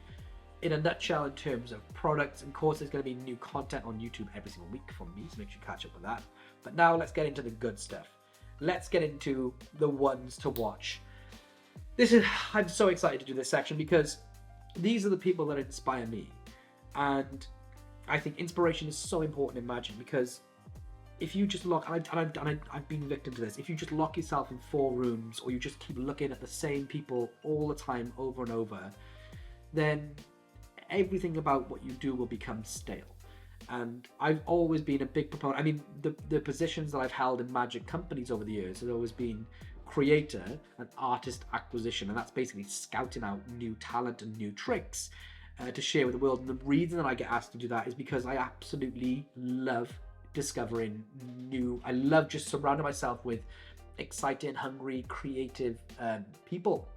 in a nutshell in terms of products. And of course, there's going to be new content on YouTube every single week from me, so make sure you catch up with that. But now let's get into the good stuff. Let's get into the ones to watch. I'm so excited to do this section because these are the people that inspire me. And I think inspiration is so important in magic, because if you just lock, and I've been victim to this, if you just lock yourself in 4 rooms, or you just keep looking at the same people all the time over and over, then everything about what you do will become stale. And I've always been a big proponent. I mean, the positions that I've held in magic companies over the years has always been creator and artist acquisition, and that's basically scouting out new talent and new tricks to share with the world. And the reason that I get asked to do that is because I absolutely love discovering new. I love just surrounding myself with exciting, hungry, creative people.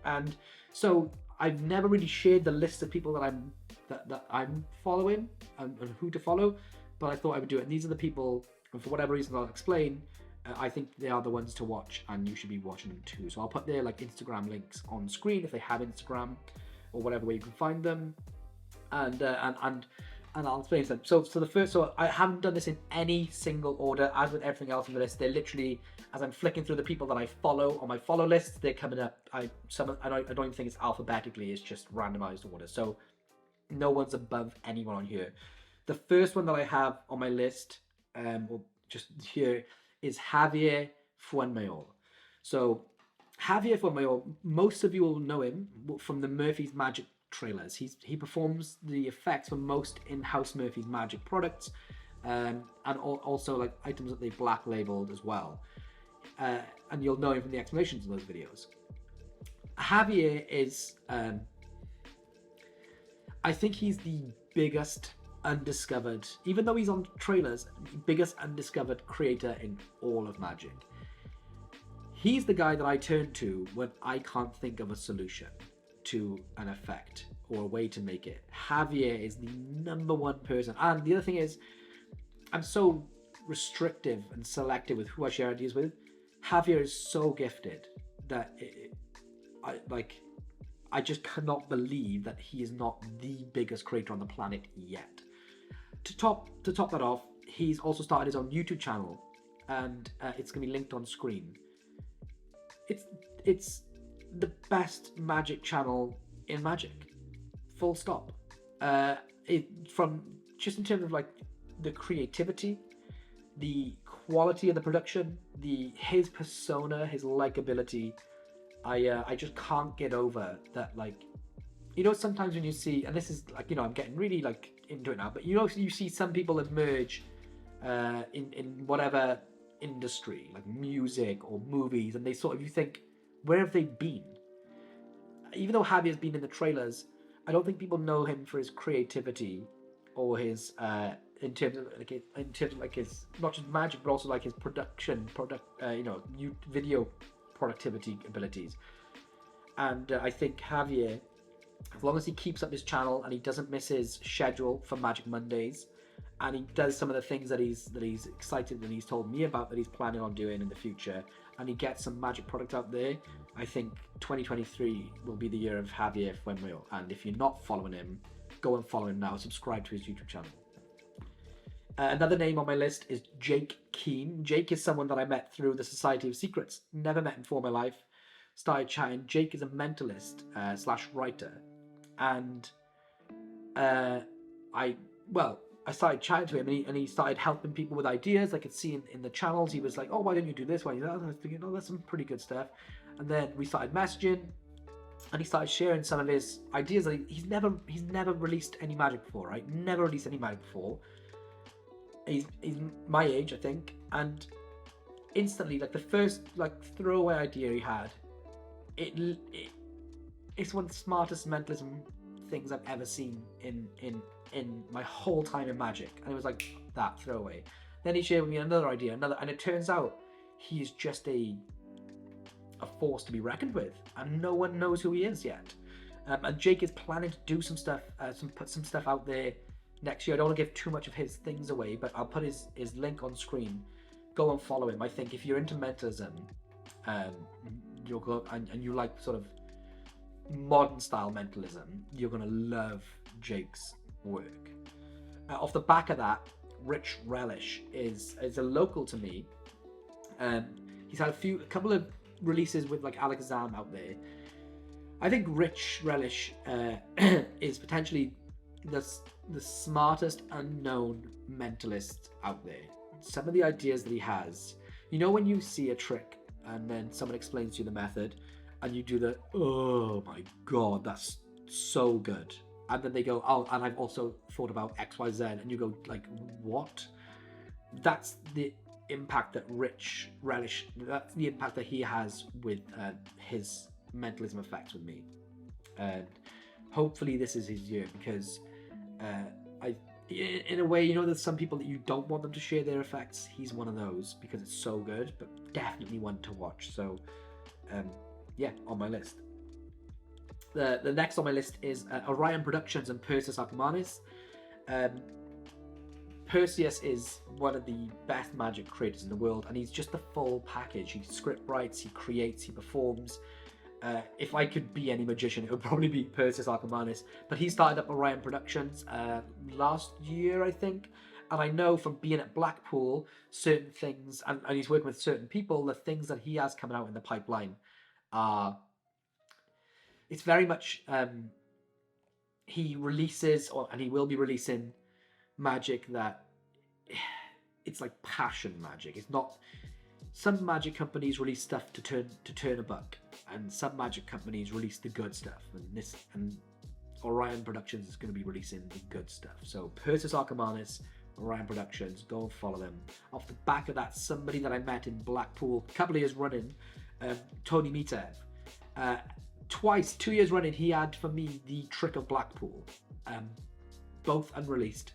And so I've never really shared the list of people that I'm following and who to follow, but I thought I would do it. And these are the people, and for whatever reason I'll explain, I think they are the ones to watch, and you should be watching them too. So I'll put their like Instagram links on screen if they have Instagram, or whatever way you can find them, and I'll explain to them. So I haven't done this in any single order, as with everything else on the list. They're literally, as I'm flicking through the people that I follow on my follow list, they're coming up. I don't even think it's alphabetically, it's just randomized order. So no one's above anyone on here. The first one that I have on my list, or just here, is Javier Fuenmayor. So Javier Fuenmayor, most of you will know him from the Murphy's Magic trailers. He performs the effects for most in-house Murphy's Magic products, and also like items that they black labeled as well. And you'll know him from the explanations of those videos. Javier is, I think he's the biggest undiscovered, even though he's on trailers, biggest undiscovered creator in all of Magic. He's the guy that I turn to when I can't think of a solution to an effect or a way to make it. Javier is the #1 person. And the other thing is, I'm so restrictive and selective with who I share ideas with. Javier is so gifted that I just cannot believe that he is not the biggest creator on the planet yet. To top that off, he's also started his own YouTube channel, and it's going to be linked on screen. It's the best Magic channel in Magic, full stop. From just in terms of like the creativity, the quality of the production, his persona, his likability. I just can't get over that. Like, you know, sometimes when you see, and this is like, you know, I'm getting really like into it now, but you know, you see some people emerge in whatever industry, like music or movies, and they sort of, you think, where have they been? Even though Javier's been in the trailers, I don't think people know him for his creativity or his in terms of like his not just magic, but also like his new video productivity abilities. And I think Javier, as long as he keeps up his channel and he doesn't miss his schedule for Magic Mondays, and he does some of the things that he's excited and he's told me about that he's planning on doing in the future, and he gets some Magic product out there, I think 2023 will be the year of Javier Fuenmayor. And if you're not following him, go and follow him now. Subscribe to his YouTube channel. Another name on my list is Jake Keane. Jake is someone that I met through the Society of Secrets. Never met him before in my life. Started chatting. Jake is a mentalist / writer, and I started chatting to him, and he started helping people with ideas. I could see in the channels, he was like, "Oh, why don't you do this? Why don't you do that?" I was thinking, "Oh, that's some pretty good stuff." And then we started messaging, and he started sharing some of his ideas. That he's never released any Magic before, right? Never released any Magic before. He's my age, I think, and instantly, like the first like throwaway idea he had, it's one of the smartest mentalism things I've ever seen in my whole time in Magic, and it was like that throwaway. Then he shared with me another idea, and it turns out he's just a force to be reckoned with, and no one knows who he is yet. And Jake is planning to do some stuff, put some stuff out there next year. I don't want to give too much of his things away, but I'll put his link on screen. Go and follow him. I think if you're into mentalism, you'll go and you like sort of modern style mentalism, you're gonna love Jake's work. Off the back of that, Rich Relish is a local to me. He's had a couple of releases with like Alakazam out there. I think Rich Relish is potentially the smartest unknown mentalist out there. Some of the ideas that he has, you know, when you see a trick and then someone explains to you the method and you do the, oh my god, that's so good, and then they go, oh, and I've also thought about XYZ, and you go like, what? That's the impact that Rich Relish, that's the impact that he has with his mentalism effects with me. And hopefully this is his year, because in a way, you know, there's some people that you don't want them to share their effects. He's one of those, because it's so good, but definitely one to watch. So yeah, on my list. The next on my list is Orion Productions and Perseus Archimanis. Perseus is one of the best magic creators in the world, and he's just the full package. He script writes, he creates, he performs. If I could be any magician, it would probably be Perseus Archimanis. But he started up Orion Productions last year, I think. And I know from being at Blackpool, certain things, and he's working with certain people, the things that he has coming out in the pipeline are, it's very much, he releases, and he will be releasing magic that, it's like passion magic. It's not, some magic companies release stuff to turn a buck, and some magic companies release the good stuff, and Orion Productions is going to be releasing the good stuff. So Perseus Archimanis, Orion Productions, go and follow them. Off the back of that, somebody that I met in Blackpool a couple of years running, Tony Mitev, 2 years running, he had for me the Trick of Blackpool, both unreleased.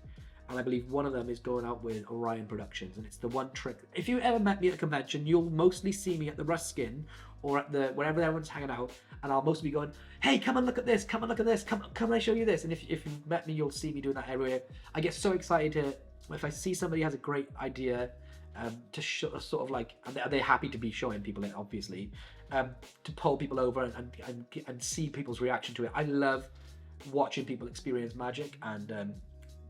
And I believe one of them is going out with Orion Productions, and it's the one trick. If you ever met me at a convention, you'll mostly see me at the Ruskin or at the wherever everyone's hanging out, and I'll mostly be going, hey, come and look at this, come and look at this, come and I show you this. And if you've met me, you'll see me doing that everywhere. I get so excited if I see somebody has a great idea, to sort of like, and they're happy to be showing people it, obviously, to pull people over and see people's reaction to it. I love watching people experience magic, and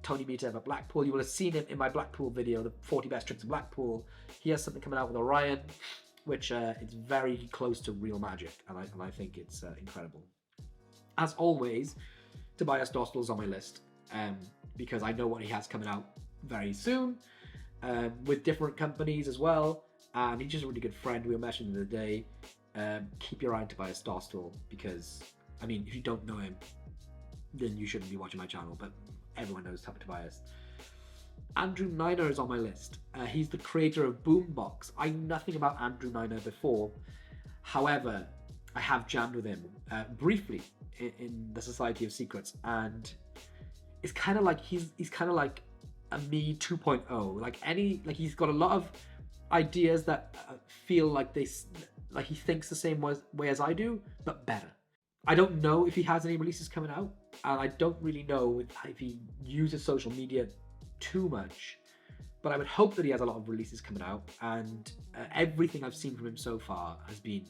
Tony Mitev at Blackpool, you will have seen him in my Blackpool video, the 40 best tricks in Blackpool. He has something coming out with Orion, which is very close to real magic, and I think it's incredible. As always, Tobias Dostal's on my list, because I know what he has coming out very soon, with different companies as well, and he's just a really good friend. We were mentioning the other day. Keep your eye on Tobias Dostal, because, I mean, if you don't know him, then you shouldn't be watching my channel, but everyone knows Tobias. Andrew Niner is on my list. He's the creator of Boombox. I knew nothing about Andrew Niner before. However, I have jammed with him briefly in the Society of Secrets, and it's kind of like he's kind of like a me 2.0. Like he's got a lot of ideas that feel like he thinks the same way as I do, but better. I don't know if he has any releases coming out, and I don't really know if he uses social media too much, but I would hope that he has a lot of releases coming out, and everything I've seen from him so far has been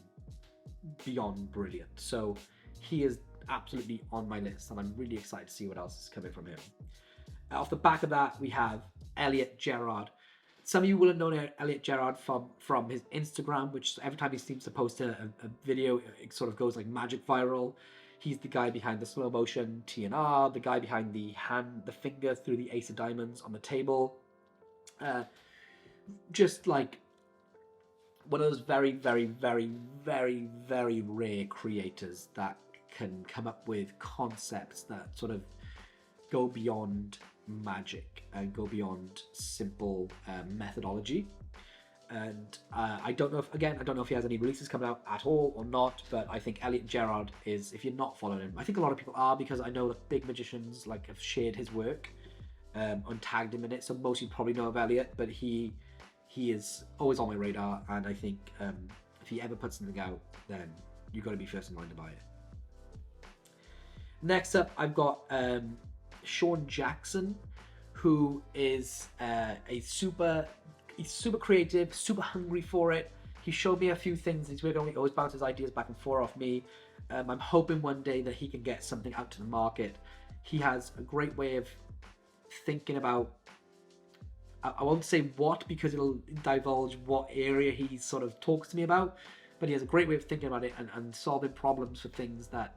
beyond brilliant. So he is absolutely on my list, and I'm really excited to see what else is coming from him. Off the back of that, we have Elliot Gerard. Some of you will have known Elliot Gerard from his Instagram, which every time he seems to post a video, it sort of goes like magic viral. He's the guy behind the slow motion TNR, the guy behind the finger through the ace of diamonds on the table. Just like one of those very, very, very, very, very rare creators that can come up with concepts that sort of go beyond magic and go beyond simple methodology. And I don't know if he has any releases coming out at all or not, but I think Elliot Gerard is, if you're not following him, I think a lot of people are, because I know that big magicians like have shared his work and tagged him in it, so most of you probably know of Elliot, but he is always on my radar, and I think if he ever puts something out, then you've got to be first in line to buy it. Next up, I've got Sean Jackson, who is he's super creative, super hungry for it. He showed me a few things he's working on. He always bounces ideas back and forth off me. I'm hoping one day that he can get something out to the market. He has a great way of thinking about, I won't say what, because it'll divulge what area he sort of talks to me about, but he has a great way of thinking about it and solving problems for things that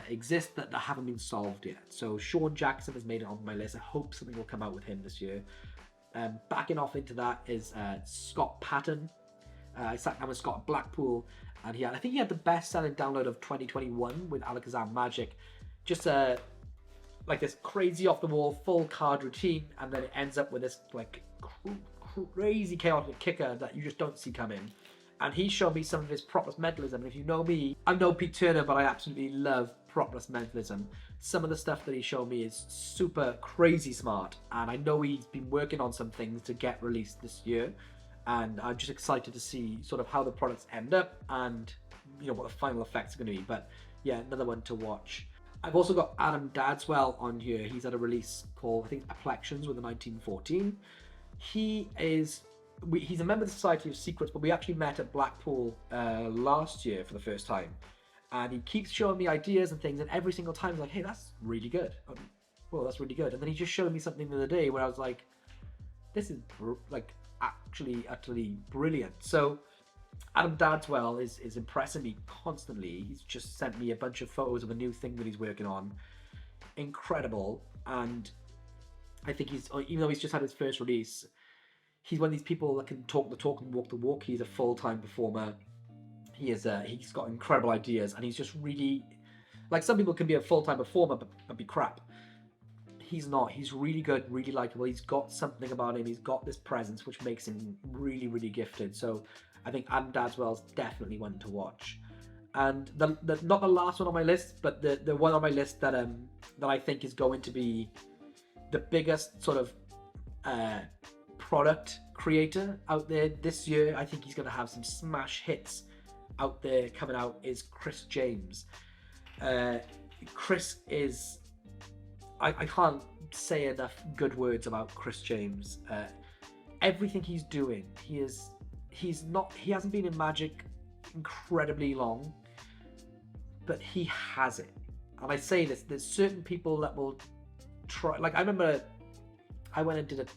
exist that haven't been solved yet. So Sean Jackson has made it on my list. I hope something will come out with him this year. Backing off into that is Scott Patton. I sat down with Scott at Blackpool, and I think he had the best-selling download of 2021 with Alakazam Magic. Just like this crazy off-the-wall full card routine, and then it ends up with this like crazy chaotic kicker that you just don't see coming. And he showed me some of his propless mentalism. And if you know me, I'm no Pete Turner, but I absolutely love propless mentalism. Some of the stuff that he showed me is super crazy smart, and I know he's been working on some things to get released this year. And I'm just excited to see sort of how the products end up and, you know, what the final effects are going to be. But yeah, another one to watch. I've also got Adam Dadswell on here. He's at a release called, I think, Applections with the 1914. He's a member of the Society of Secrets, but we actually met at Blackpool last year for the first time. And he keeps showing me ideas and things, and every single time he's like, hey, that's really good. Well, that's really good. And then he just showed me something the other day where I was like, this is like actually utterly brilliant. So Adam Dadswell is impressing me constantly. He's just sent me a bunch of photos of a new thing that he's working on. Incredible. And I think even though he's just had his first release, he's one of these people that can talk the talk and walk the walk. He's a full-time performer. He's got incredible ideas, and he's just really, like, some people can be a full-time performer but be crap. He's not. He's really good, really likable. He's got something about him. He's got this presence which makes him really, really gifted. So I think Adam Dadswell's definitely one to watch. And not the last one on my list, but the one on my list that I think is going to be the biggest sort of product creator out there this year. I think he's going to have some smash hits out there coming out, is Chris James. Chris is... I can't say enough good words about Chris James. Everything he's doing, he hasn't been in Magic incredibly long, but he has it. And I say this, there's certain people that will try. Like, I remember I went and did it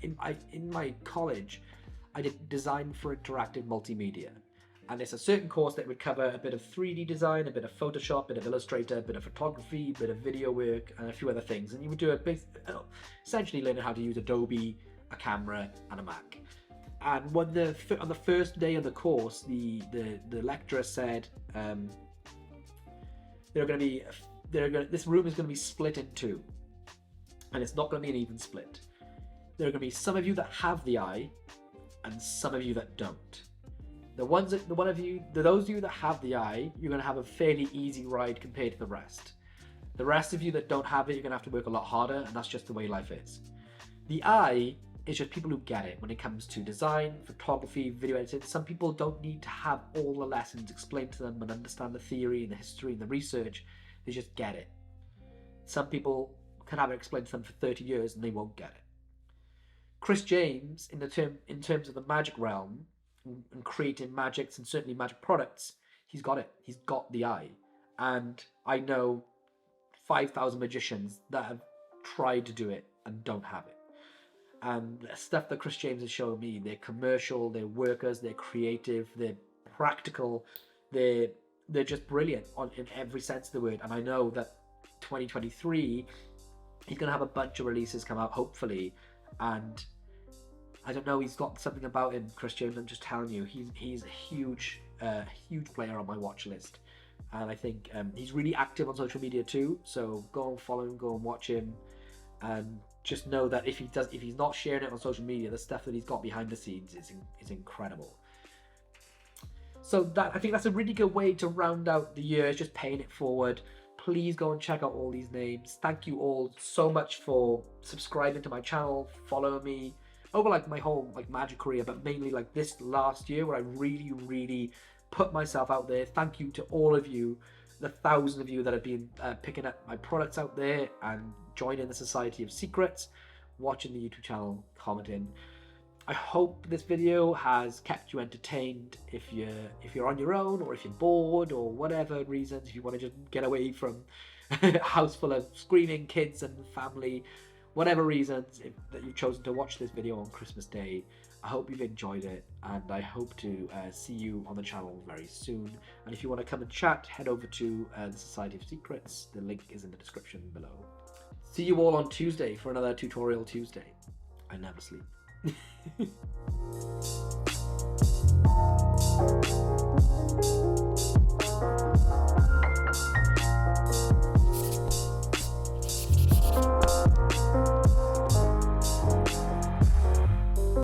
in my college. I did design for interactive multimedia. And it's a certain course that would cover a bit of 3D design, a bit of Photoshop, a bit of Illustrator, a bit of photography, a bit of video work, and a few other things. And you would do essentially learning how to use Adobe, a camera, and a Mac. And on the first day of the course, the lecturer said, this room is going to be split in two, and it's not going to be an even split. There are going to be some of you that have the eye, and some of you that don't. Those of you that have the eye, you're going to have a fairly easy ride compared to the rest. The rest of you that don't have it, you're going to have to work a lot harder, and that's just the way life is. The eye is just people who get it when it comes to design, photography, video editing. Some people don't need to have all the lessons explained to them and understand the theory and the history and the research. They just get it. Some people can have it explained to them for 30 years and they won't get it. Chris James, in terms of the magic realm, and creating magics and certainly magic products, he's got it. He's got the eye. And I know 5,000 magicians that have tried to do it and don't have it. And the stuff that Chris James has shown me, they're commercial, they're workers, they're creative, they're practical, they're just brilliant in every sense of the word. And I know that 2023, he's going to have a bunch of releases come out, hopefully. And I don't know, he's got something about him, Chris James. I'm just telling you, he's a huge player on my watch list. And I think he's really active on social media too. So go and follow him, go and watch him. And just know that if he's not sharing it on social media, the stuff that he's got behind the scenes is incredible. So I think that's a really good way to round out the year, is just paying it forward. Please go and check out all these names. Thank you all so much for subscribing to my channel, following me over like my whole magic career, but mainly like this last year where I really put myself out there. Thank you to all of you, the thousands of you that have been picking up my products out there and joining the Society of Secrets, watching the YouTube channel, commenting. I hope this video has kept you entertained if you're on your own, or if you're bored, or whatever reasons, if you want to just get away from a house full of screaming kids and family, whatever reasons that you've chosen to watch this video on Christmas Day. I hope you've enjoyed it, and I hope to see you on the channel very soon. And if you want to come and chat, head over to the Society of Secrets. The link is in the description below. See you all on Tuesday for another Tutorial Tuesday. I never sleep.